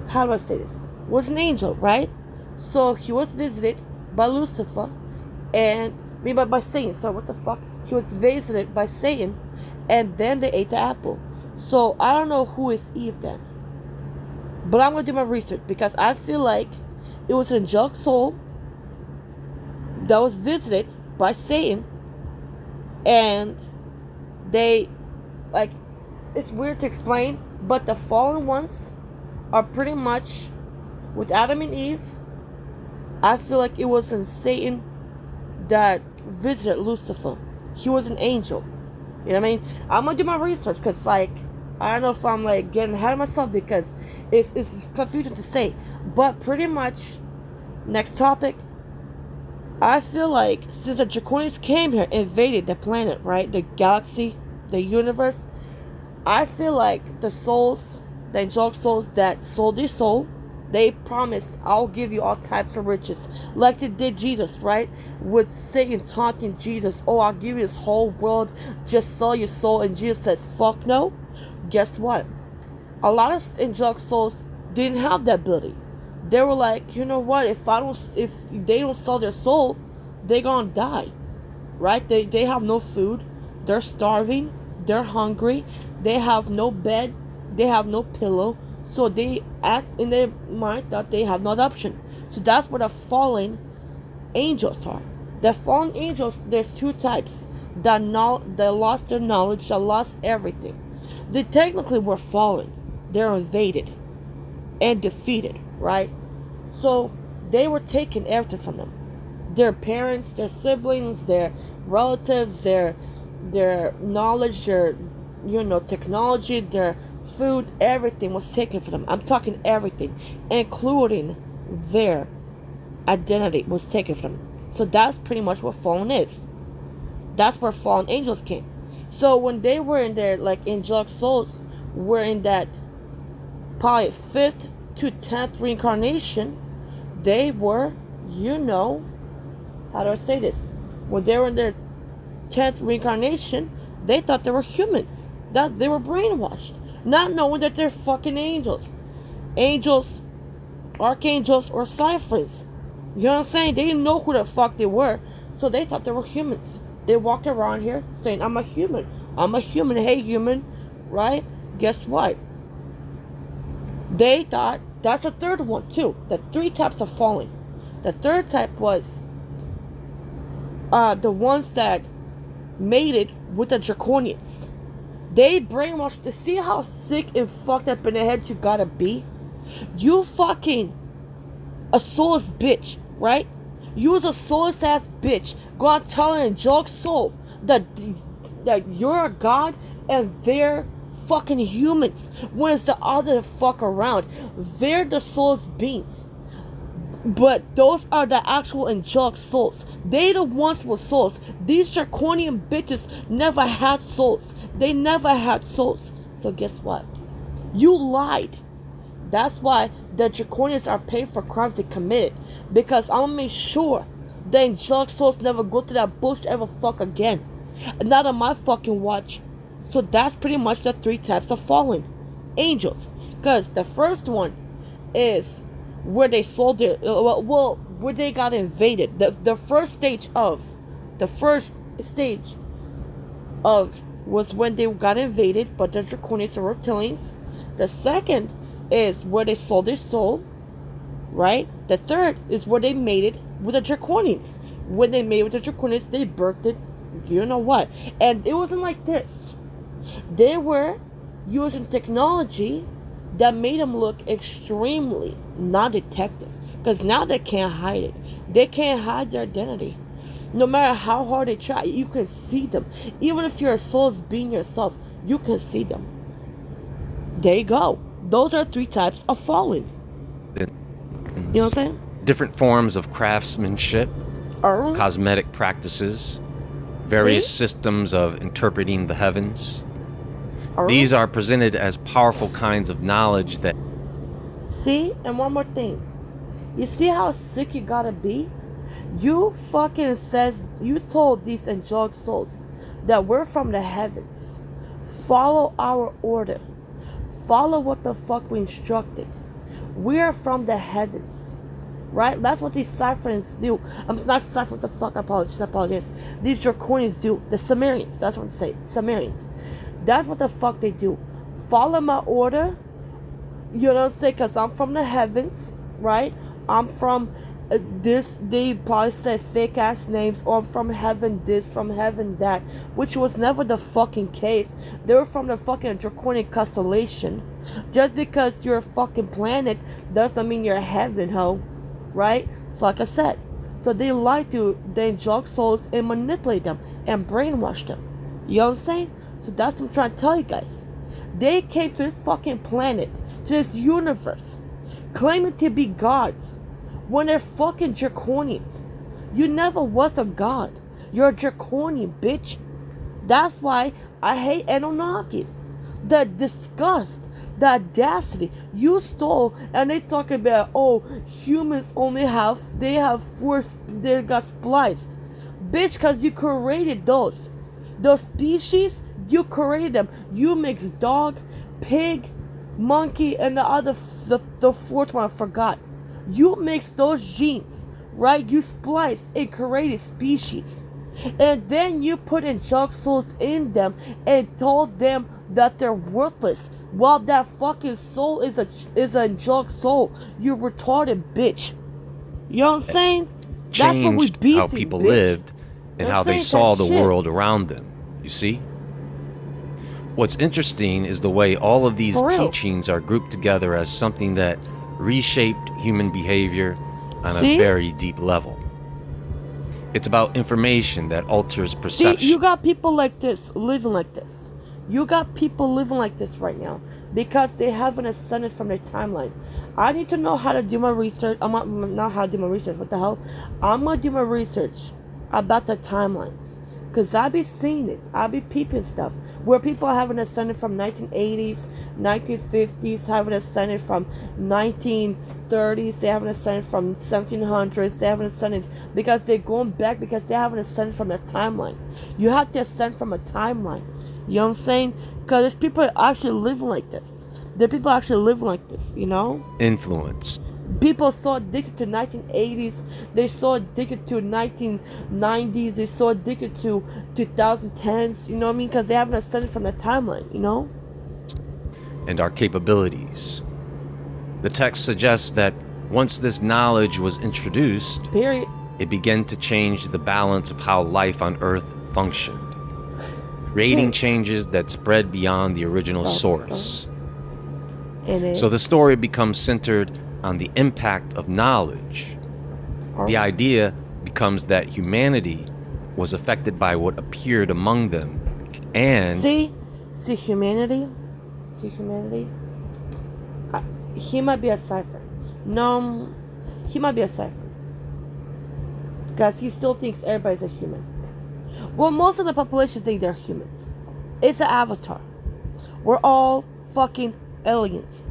how do I say this? Was an angel, right? So he was visited by Lucifer and by Satan. So what the fuck? He was visited by Satan and then they ate the apple. So I don't know who is Eve then. But I'm going to do my research because I feel like it was an angelic soul that was visited by Satan, and they, like, it's weird to explain, but the fallen ones are pretty much with Adam and Eve. I feel like it wasn't Satan that visited Lucifer. He was an angel. You know what I mean? I'm gonna do my research because, like, I don't know if I'm like getting ahead of myself because it's confusing to say, but pretty much next topic. I feel like since the Draconians came here, invaded the planet, right? The galaxy, the universe. I feel like the souls, the angelic souls that sold their soul, they promised, I'll give you all types of riches. Like they did Jesus, right? With Satan taunting Jesus. Oh, I'll give you this whole world. Just sell your soul. And Jesus says, fuck no. Guess what? A lot of angelic souls didn't have that ability. They were like, you know what, if they don't sell their soul, they gonna die, right? They have no food, they're starving, they're hungry, they have no bed, they have no pillow, so they act in their mind that they have no other option. So that's what the fallen angels are. The fallen angels, there's two types. That lost their knowledge, that lost everything. They technically were fallen. They're invaded and defeated, right? So they were taking everything from them. Their parents, their siblings, their relatives, their knowledge, their technology, their food, everything was taken from them. I'm talking everything, including their identity was taken from them. So that's pretty much what fallen is. That's where fallen angels came. So when they were in their, like, angelic souls were in that probably 5th to 10th reincarnation, they were, you know, how do I say this? When they were in their 10th reincarnation, they thought they were humans. That they were brainwashed, not knowing that they're fucking angels. Angels, archangels, or ciphers. You know what I'm saying? They didn't know who the fuck they were, so they thought they were humans. They walked around here saying, I'm a human. I'm a human. Hey, human. Right? Guess what? They thought, that's the third one, too. The 3 types of falling. The third type was the ones that mated with the Draconians. They brainwashed. To see how sick and fucked up in the head you gotta be? You fucking a soulless bitch, right? You was a soulless ass bitch. Go out telling a angelic soul that you're a god and they're fucking humans. When it's the other fuck around. They're the soulless beings. But those are the actual angelic souls. They the ones with souls. These Draconian bitches never had souls. They never had souls. So guess what? You lied. That's why the Draconians are paying for crimes they committed. Because I'm gonna make sure the angelic souls never go through that bullshit ever fuck again. Not on my fucking watch. So that's pretty much the 3 types of fallen angels. Because the first one is where they sold their, where they got invaded. The first stage of was when they got invaded by the Draconians and Reptilians. The second is where they sold their soul, right? The third is where they mated with the Draconians. When they mated with the Draconians, they birthed it, you know what? And it wasn't like this. They were using technology that made them look extremely non-detective. Because now they can't hide it. They can't hide their identity. No matter how hard they try, you can see them. Even if you're a soul's being yourself, you can see them. There you go. Those are 3 types of fallen. You know what I'm saying? Different forms of craftsmanship, cosmetic practices, various systems of interpreting the heavens. These are presented as powerful kinds of knowledge that... See? And one more thing. You see how sick you gotta be? You fucking you told these angelic souls that we're from the heavens. Follow our order. Follow what the fuck we instructed. We are from the heavens. Right? That's what these Cypherians do. I'm not Cypher, what the fuck, I apologize. These Draconians do. The Sumerians, that's what I'm saying. Sumerians. That's what the fuck they do. Follow my order. You know what I'm saying? Because I'm from the heavens, right? I'm from this. They probably said fake ass names. Or I'm from heaven this, from heaven that. Which was never the fucking case. They were from the fucking Draconian constellation. Just because you're a fucking planet doesn't mean you're heaven, ho. Right? So like I said. So they lie to the angelic souls and manipulate them. And brainwash them. You know what I'm saying? So that's what I'm trying to tell you guys. They came to this fucking planet, to this universe, claiming to be gods, when they're fucking Draconians. You never was a god. You're a Draconian, bitch. That's why I hate Anunnakis. The disgust, the audacity. You stole, and they talk about, oh, humans only they got spliced. Bitch, because you created those species. You created them. You mixed dog, pig, monkey, and the fourth one I forgot. You mixed those genes, right? You spliced and created species. And then you put angelic souls in them and told them that they're worthless. While that fucking soul is an angelic soul. You retarded bitch. You know what I'm saying? Changed That's what how people lived and how they saw the world around them. You see? What's interesting is the way all of these teachings are grouped together as something that reshaped human behavior on a very deep level. It's about information that alters perception. See, you got people like this, living like this. You got people living like this right now because they haven't ascended from their timeline. I need to know how to do my research. Not how to do my research. What the hell? I'm gonna do my research about the timelines. Because I be seeing it. I be peeping stuff. Where people haven't ascended from 1980s, 1950s, haven't ascended from 1930s, they haven't ascended from 1700s, they haven't ascended because they're going back because they haven't ascended from a timeline. You have to ascend from a timeline. You know what I'm saying? Because there's people actually living like this. There are people actually living like this, you know? Influence. People so addicted to 1980s, they so addicted to 1990s, they so addicted to 2010s, you know what I mean? Because they haven't ascended from the timeline, you know? And our capabilities. The text suggests that once this knowledge was introduced, Period. it began to change the balance of how life on Earth functioned, creating changes that spread beyond the original source. So the story becomes centered on the impact of knowledge. The idea becomes that humanity was affected by what appeared among them, and see humanity. He might be a cipher. No, he might be a cipher because he still thinks everybody's a human. Well, most of the population think they're humans. It's an avatar. We're all fucking aliens.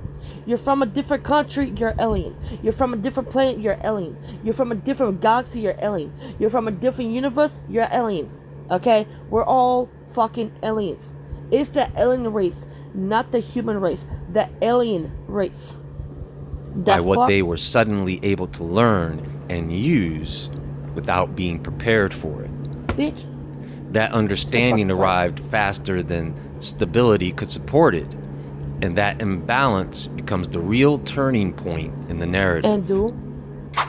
You're from a different country, you're alien. You're from a different planet, you're alien. You're from a different galaxy, you're alien. You're from a different universe, you're alien. Okay? We're all fucking aliens. It's the alien race, not the human race. The alien race. by what they were suddenly able to learn and use without being prepared for it. Bitch. That understanding arrived faster than stability could support it, and that imbalance becomes the real turning point in the narrative. And do?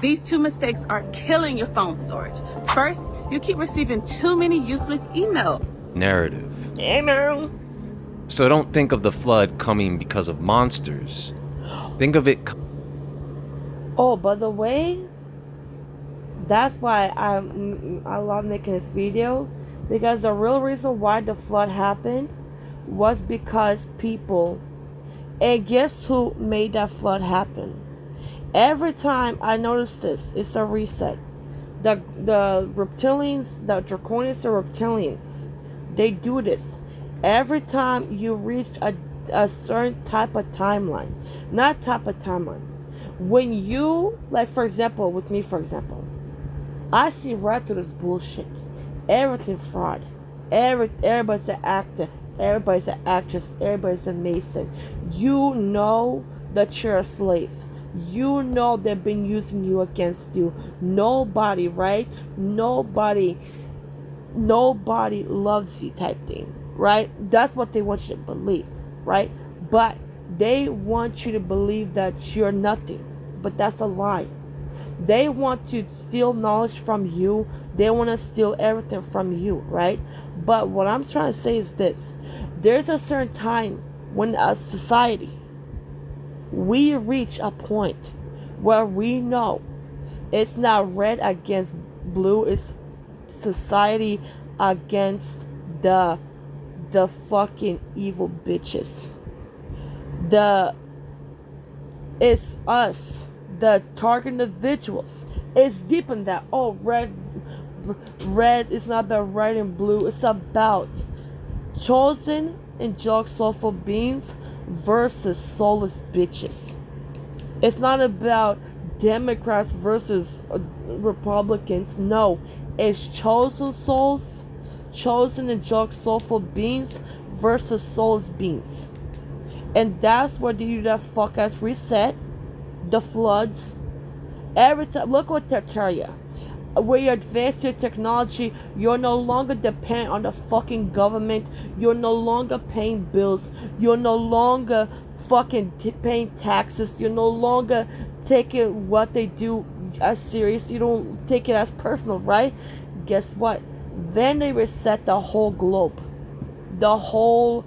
These two mistakes are killing your phone storage. First, you keep receiving too many useless emails. Narrative. Email. So don't think of the flood coming because of monsters. Think of it. Oh, by the way, that's why I love making this video, because the real reason why the flood happened was because people, and guess who made that flood happen? Every time I notice this, it's a reset. The reptilians, the Draconians, the reptilians, they do this. Every time you reach a certain type of timeline, not type of timeline. When you, like for example, with me for example, I see right through this bullshit. Everything fraud. Everybody's an actor. Everybody's an actress. Everybody's a mason. You know that you're a slave. You know they've been using you against you. Nobody, right? Nobody loves you type thing, right? That's what they want you to believe, right? But they want you to believe that you're nothing. But that's a lie. They want to steal knowledge from you. They want to steal everything from you, right? But what I'm trying to say is this. There's a certain time when as society, we reach a point where we know it's not red against blue, it's society against the fucking evil bitches. It's us, the target individuals. It's deep in that. Oh, red is not about red and blue. It's about chosen angelic soulful beings versus soulless bitches. It's not about Democrats versus Republicans. No, it's chosen souls, chosen angelic soulful beings versus soulless beings. And that's where they do that fuck ass reset, the floods. Every time, look what they tell you. Where you advance your technology, you're no longer dependent on the fucking government. You're no longer paying bills. You're no longer fucking paying taxes. You're no longer taking what they do as serious. You don't take it as personal, right? Guess what? Then they reset the whole globe, the whole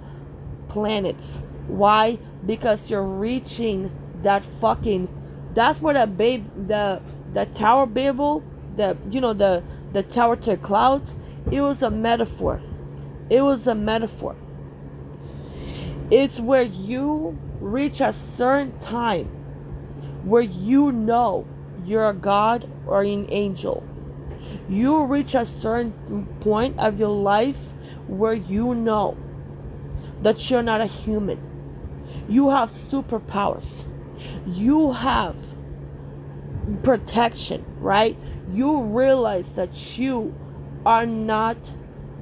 planets. Why? Because you're reaching that fucking. That's where the Tower Babel. The tower to the clouds, it was a metaphor. It was a metaphor. It's where you reach a certain time where you know you're a god or an angel. You reach a certain point of your life where you know that you're not a human. You have superpowers. You have protection, right? You realize that you are not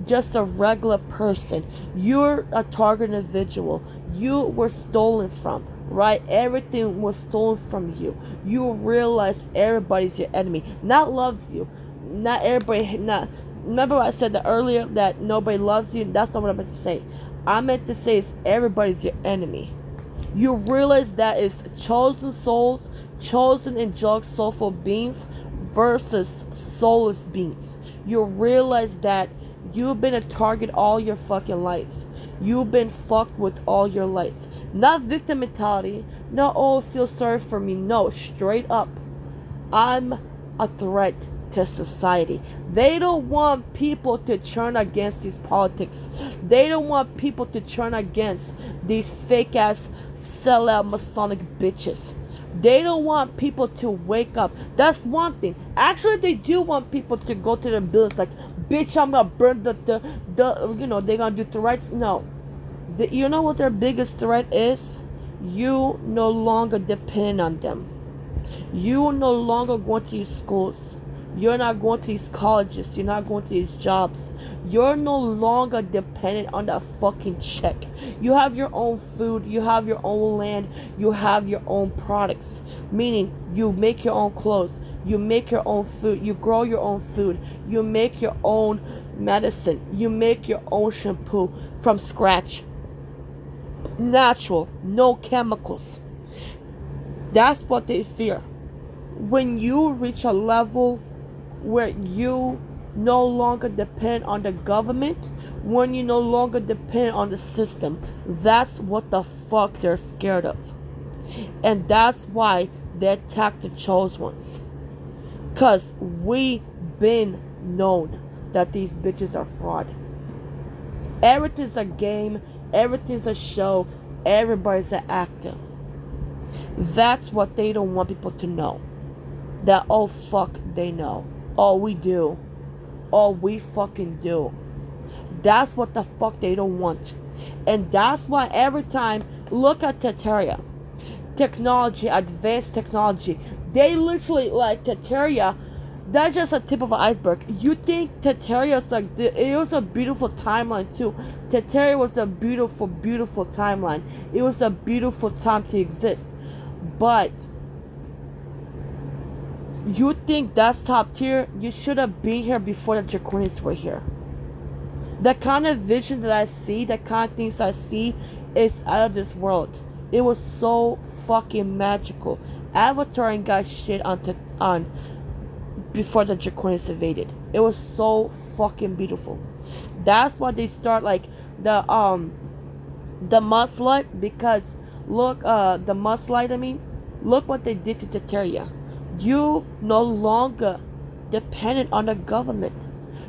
just a regular person. You're a target individual. You were stolen from, right? Everything was stolen from you. You realize everybody's your enemy. Not loves you. Not everybody. Not. Remember what I said that earlier, that nobody loves you? That's not what I meant to say. I meant to say is everybody's your enemy. You realize that it's chosen souls, chosen angelic soulful beings versus soulless beings. You realize that you've been a target all your fucking life. You've been fucked with all your life. Not victim mentality. No, oh, feel sorry for me. No, straight up. I'm a threat to society. They don't want people to turn against these politics. They don't want people to turn against these fake ass sellout Masonic bitches. They don't want people to wake up. That's one thing. Actually, they do want people to go to their buildings like, bitch, I'm gonna burn the you know, they're gonna do threats. No. You know what their biggest threat is? You no longer depend on them. You no longer going to these schools. You're not going to these colleges. You're not going to these jobs. You're no longer dependent on that fucking check. You have your own food. You have your own land. You have your own products. Meaning you make your own clothes. You make your own food. You grow your own food. You make your own medicine. You make your own shampoo from scratch. Natural. No chemicals. That's what they fear. When you reach a level where you no longer depend on the government, when you no longer depend on the system, that's what the fuck they're scared of. And that's why they attack the chosen ones. Cause we been known that these bitches are fraud. Everything's a game, everything's a show, everybody's an actor. That's what they don't want people to know. That, oh fuck, they know. Oh, we do. Oh, we fucking do. That's what the fuck they don't want. And that's why every time, look at Terraria. Technology, advanced technology. They literally, like, Terraria, that's just a tip of an iceberg. You think Terraria's like, it was a beautiful timeline too. Terraria was a beautiful, beautiful timeline. It was a beautiful time to exist. But you think that's top tier? You should have been here before the Draconians were here. The kind of vision that I see, the kind of things I see, is out of this world. It was so fucking magical. Avatar ain't got shit on before the Draconians invaded. It was so fucking beautiful. That's why they start like the mudslide, because look, the mudslide, I mean, look what they did to Terraria. You no longer dependent on the government.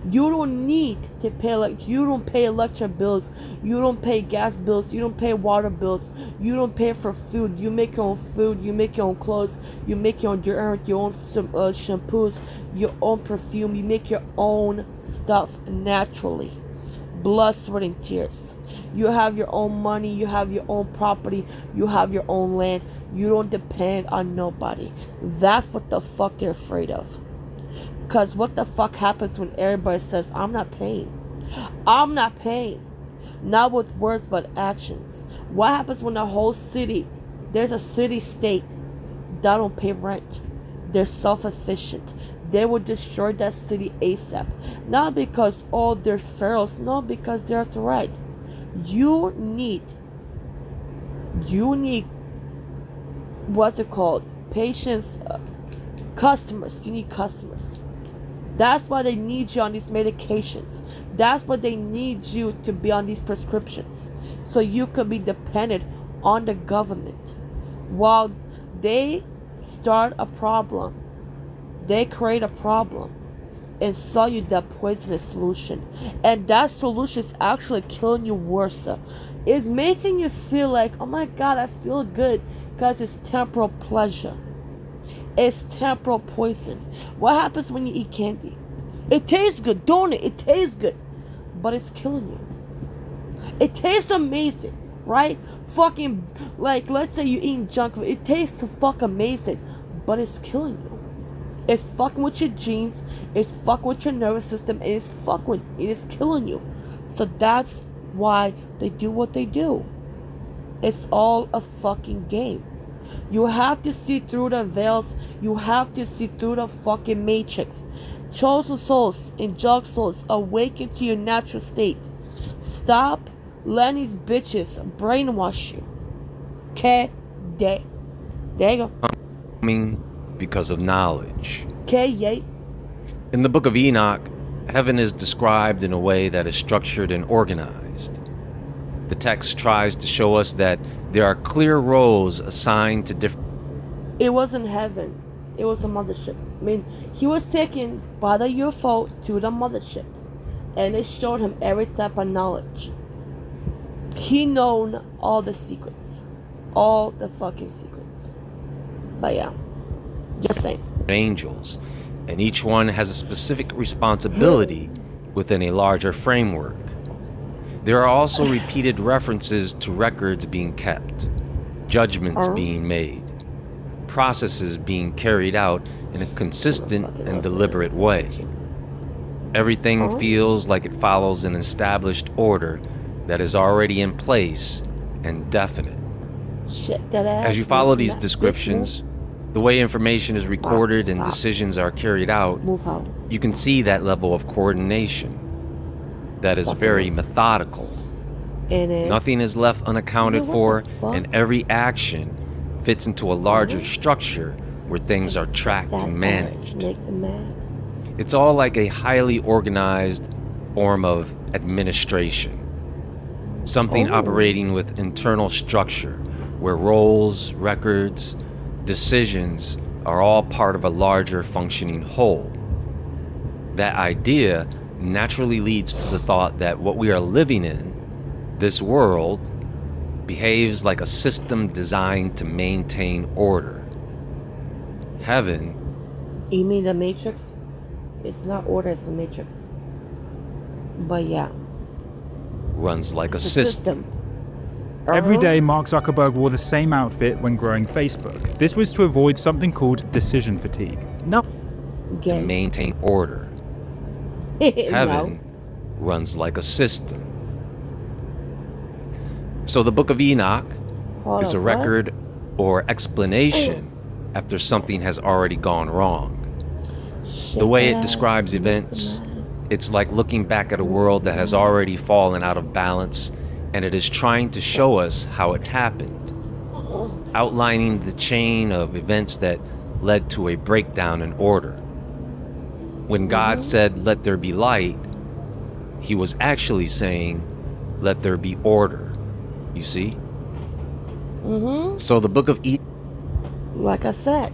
You don't need to pay, like, you don't pay electric bills, you don't pay gas bills, you don't pay water bills, you don't pay for food. You make your own food, you make your own clothes, you make your own deodorant, your own shampoos, your own perfume. You make your own stuff naturally. Blood, sweat, and tears. You have your own money, you have your own property, you have your own land. You don't depend on nobody. That's what the fuck they're afraid of. Because what the fuck happens when everybody says, I'm not paying? I'm not paying. Not with words, but actions. What happens when the whole city, there's a city-state that don't pay rent? They're self-efficient. They will destroy that city ASAP. Not because, oh, they're pharaohs. No, because they're a threat. You need, what's it called? Patience, customers. You need customers. That's why they need you on these medications. That's why they need you to be on these prescriptions. So you can be dependent on the government. While they start a problem, they create a problem. and sell you that poisonous solution. And that solution is actually killing you worse. It's making you feel like, oh my god, I feel good, because it's temporal pleasure. It's temporal poison. What happens when you eat candy? It tastes good, don't it? It tastes good. But it's killing you. It tastes amazing, right? Fucking, like, let's say you're eating junk food. It tastes fucking amazing. But it's killing you. It's fucking with your genes. It's fucking with your nervous system. And it is killing you. So that's why they do what they do. It's all a fucking game. You have to see through the veils. You have to see through the fucking matrix. Chosen souls and jug souls, awaken to your natural state. Stop letting these bitches brainwash you. Okay? There you go. Because of knowledge. Okay, yay. In the Book of Enoch, heaven is described in a way that is structured and organized. The text tries to show us that there are clear roles assigned to different... It wasn't heaven. It was a mothership. I mean, he was taken by the UFO to the mothership. And it showed him every type of knowledge. He known all the secrets. All the fucking secrets. But yeah. Just saying. Angels. And each one has a specific responsibility within a larger framework. There are also repeated references to records being kept, judgments being made, processes being carried out in a consistent and deliberate way. Everything feels like it follows an established order that is already in place and definite. As you follow these descriptions, the way information is recorded and decisions are carried out, you can see that level of coordination that is very methodical. Nothing is left unaccounted for, and every action fits into a larger structure where things are tracked and managed. It's all like a highly organized form of administration. Something operating with internal structure, where roles, records, decisions are all part of a larger functioning whole. That idea naturally leads to the thought that what we are living in, this world, behaves like a system designed to maintain order. Heaven... You mean the Matrix? It's not order, it's the Matrix. But yeah. Runs like a system. Every day, Mark Zuckerberg wore the same outfit when growing Facebook. This was to avoid something called decision fatigue. To maintain order. Heaven runs like a system. So the Book of Enoch is a record or explanation after something has already gone wrong. The way it describes events, it's like looking back at a world that has already fallen out of balance, and it is trying to show us how it happened, outlining the chain of events that led to a breakdown in order. When God said, "Let there be light," he was actually saying, "Let there be order." You see? So the Book of Enoch... Like I said,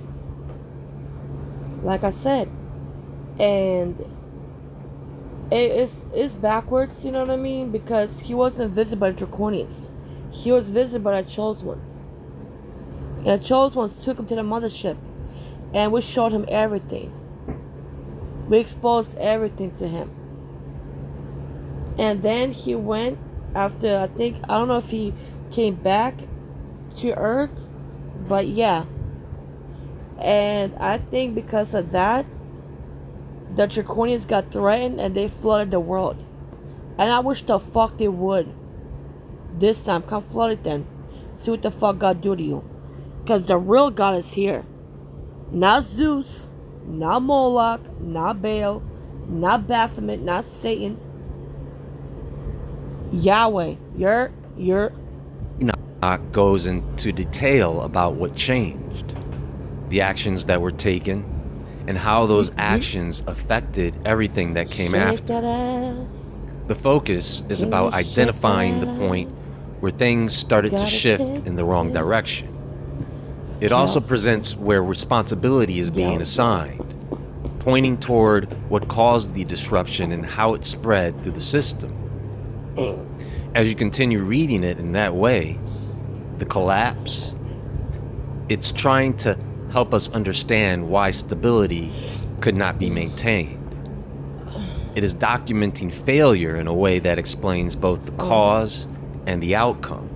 and it's backwards, you know what I mean? Because he wasn't visited by the Draconians. He was visited by the Chosen Ones. And the Chosen Ones took him to the mothership, and we showed him everything. We exposed everything to him. And then he went after, I don't know if he came back to Earth, but yeah. And I think because of that, the Draconians got threatened and they flooded the world. And I wish the fuck they would. This time, come flood it then. See what the fuck God do to you. Because the real God is here. Not Zeus, not Moloch, not Baal, not Baphomet, not Satan. Yahweh, you're... Enoch goes into detail about what changed, the actions that were taken, and how those actions affected everything that came after. The focus is about identifying the point where things started to shift in the wrong direction. It also presents where responsibility is being assigned, pointing toward what caused the disruption and how it spread through the system. As you continue reading it in that way, the collapse, it's trying to help us understand why stability could not be maintained. It is documenting failure in a way that explains both the cause and the outcome.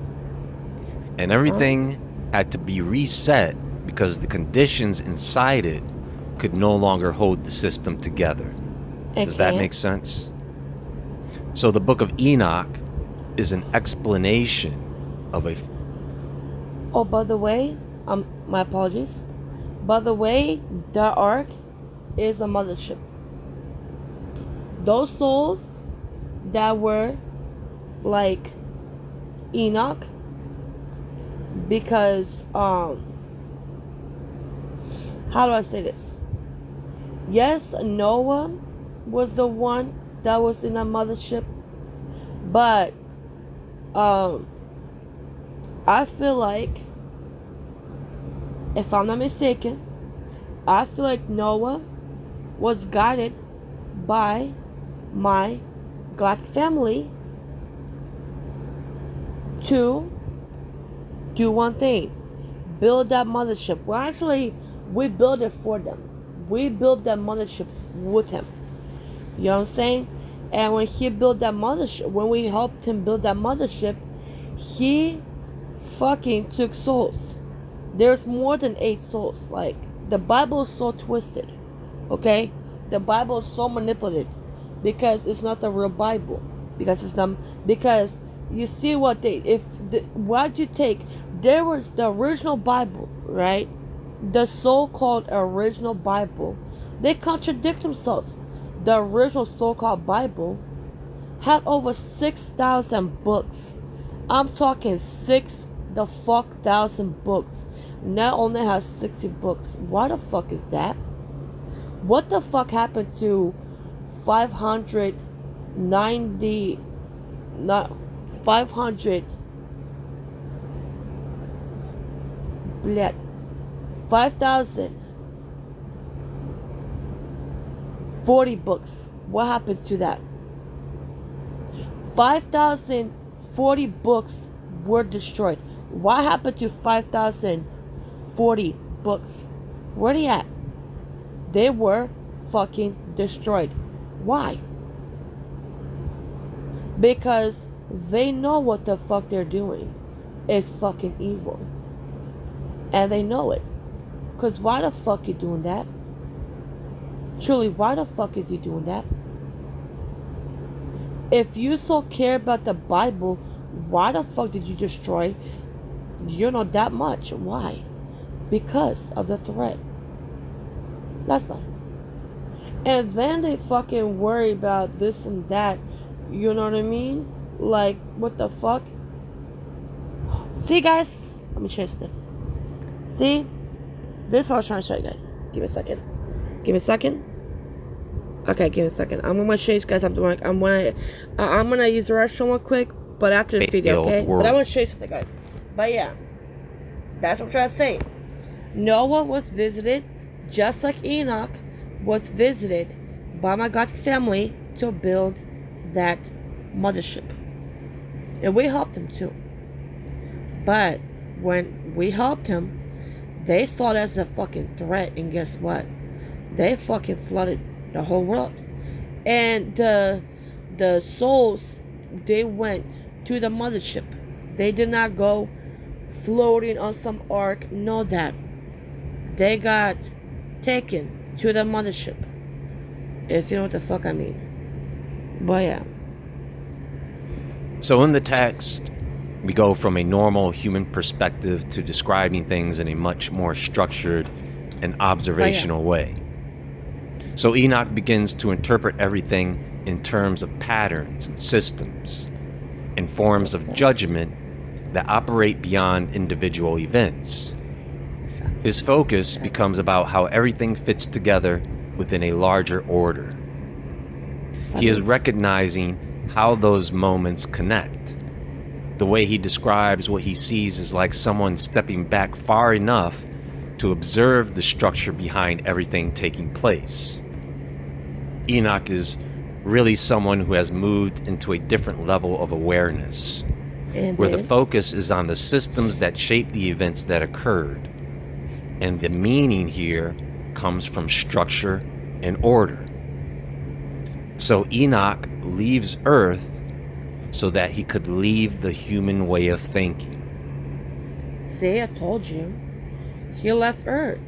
And everything had to be reset because the conditions inside it could no longer hold the system together. Does that make sense? So the Book of Enoch is an explanation of a... Oh, by the way, my apologies. By the way, the Ark is a mothership. Those souls that were like Enoch, because how do I say this? Yes, Noah was the one that was in a mothership, but I feel like, if I'm not mistaken, I feel like Noah was guided by my galactic family to do one thing: build that mothership. Well, actually, we built it for them. We built that mothership with him. You know what I'm saying? And when he built that mothership, when we helped him build that mothership, he fucking took souls. There's more than 8 souls. Like, the Bible is so twisted, okay? The Bible is so manipulated because it's not the real Bible. Because it's them. Because you see what what you take. There was the original Bible, right? The so-called original Bible. They contradict themselves. The original so-called Bible had over 6,000 books. I'm talking 6,000 books. Now only has 60 books. Why the fuck is that? What the fuck happened to 500 5,040 books? What happened to that? 5,040 books were destroyed. What happened to 5,040 books? Where they at? They were fucking destroyed. Why? Because they know what the fuck they're doing. It's fucking evil. And they know it. Because why the fuck you doing that? Truly, why the fuck is he doing that? If you so care about the Bible, why the fuck did you destroy, that much? Why? Because of the threat. That's why. And then they fucking worry about this and that. You know what I mean? Like, what the fuck? See, guys? Let me show you something. See? This is what I was trying to show you guys. Give me a second. Okay, give me a second. I'm gonna show you guys something. I'm gonna use the restroom real quick, but after this video, okay? But I want to show you something, guys. But yeah, that's what I'm trying to say. Noah was visited, just like Enoch was visited by my galactic family to build that mothership, and we helped him too. But when we helped him, they saw it as a fucking threat, and guess what? They fucking flooded the whole world. And the souls, they went to the mothership. They did not go floating on some ark. No, that they got taken to the mothership, if you know what the fuck I mean. But yeah. So in the text, we go from a normal human perspective to describing things in a much more structured and observational way. So Enoch begins to interpret everything in terms of patterns and systems, and forms of judgment that operate beyond individual events. His focus becomes about how everything fits together within a larger order. He is recognizing how those moments connect. The way he describes what he sees is like someone stepping back far enough to observe the structure behind everything taking place. Enoch is really someone who has moved into a different level of awareness, where the focus is on the systems that shape the events that occurred. And the meaning here comes from structure and order. So Enoch leaves Earth so that he could leave the human way of thinking. See, I told you. He left Earth.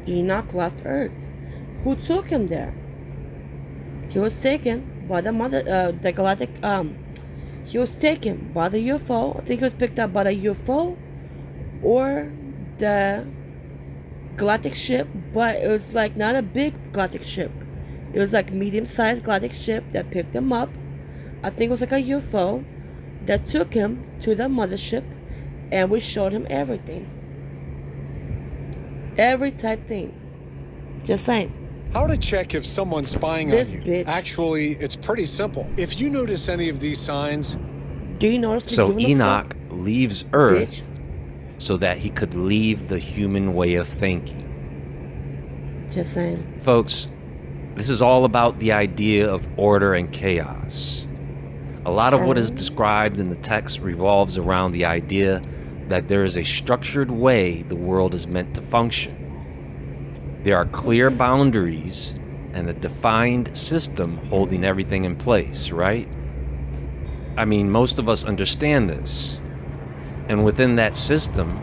Enoch left Earth. Who took him there? He was taken by the galactic, he was taken by the UFO. I think he was picked up by the UFO or the galactic ship, but it was like not a big galactic ship. It was like medium-sized galactic ship that picked him up. I think it was like a UFO that took him to the mothership, and we showed him everything. Every type thing. Just saying. How to check if someone's spying This on you? bitch. Actually, it's pretty simple. If you notice any of these signs, Do you notice? me So giving a Enoch fuck? leaves Earth Bitch. so that he could leave the human way of thinking. Just saying. Folks, this is all about the idea of order and chaos. A lot of what is described in the text revolves around the idea that there is a structured way the world is meant to function. There are clear boundaries and a defined system holding everything in place, right? I mean, most of us understand this. And within that system,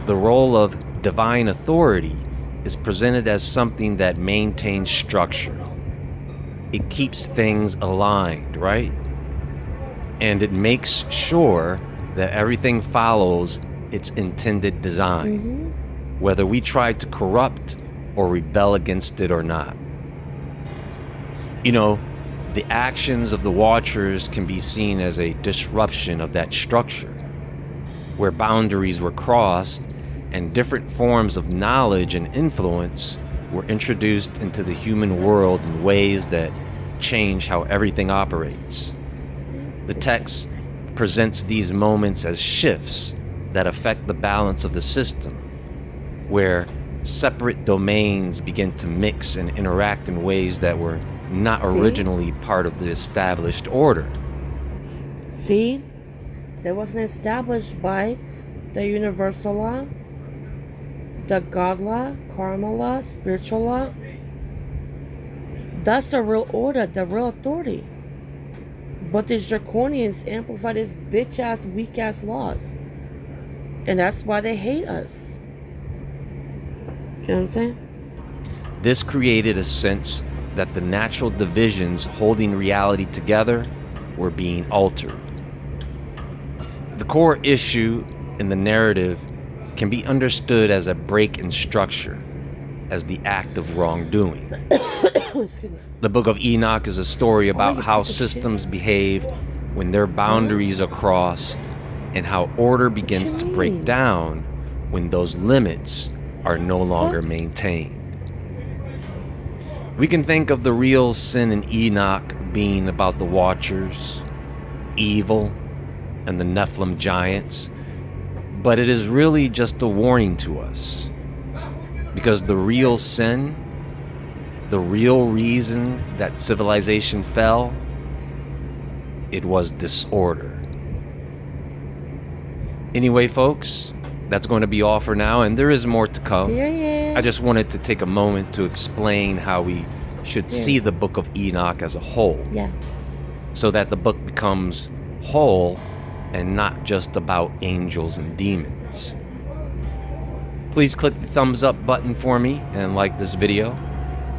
the role of divine authority is presented as something that maintains structure. It keeps things aligned, right? And it makes sure that everything follows its intended design, whether we try to corrupt or rebel against it or not. You know, the actions of the Watchers can be seen as a disruption of that structure, where boundaries were crossed and different forms of knowledge and influence were introduced into the human world in ways that change how everything operates. The text presents these moments as shifts that affect the balance of the system, where separate domains begin to mix and interact in ways that were not originally part of the established order. See? That wasn't established by the universal law, the God law, karma law, spiritual law. That's the real order, the real authority. But these Draconians amplify these bitch-ass, weak-ass laws. And that's why they hate us. You know what I'm saying? This created a sense that the natural divisions holding reality together were being altered. The core issue in the narrative can be understood as a break in structure, as the act of wrongdoing. The Book of Enoch is a story about how systems behave when their boundaries are crossed, and how order begins to break down when those limits are no longer maintained. We can think of the real sin in Enoch being about the Watchers, evil, and the Nephilim giants, but it is really just a warning to us. Because the real sin, the real reason that civilization fell, it was disorder. Anyway, folks, that's going to be all for now, and there is more to come. Yeah. I just wanted to take a moment to explain how we should see the Book of Enoch as a whole, Yeah. so that the book becomes whole and not just about angels and demons. Please click the thumbs up button for me and like this video.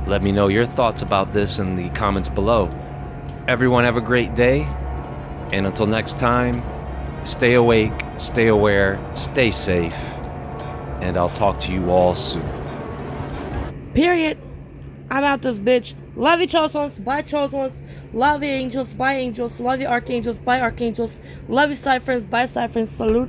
Let me know your thoughts about this in the comments below. Everyone have a great day, and until next time, stay awake, stay aware, stay safe, and I'll talk to you all soon. Period. I'm out this bitch. Love you, chosen ones. Bye, chosen ones. Love the angels. Bye, angels. Love the archangels. Bye, archangels. Love you, side friends. Bye, side friends. Salute.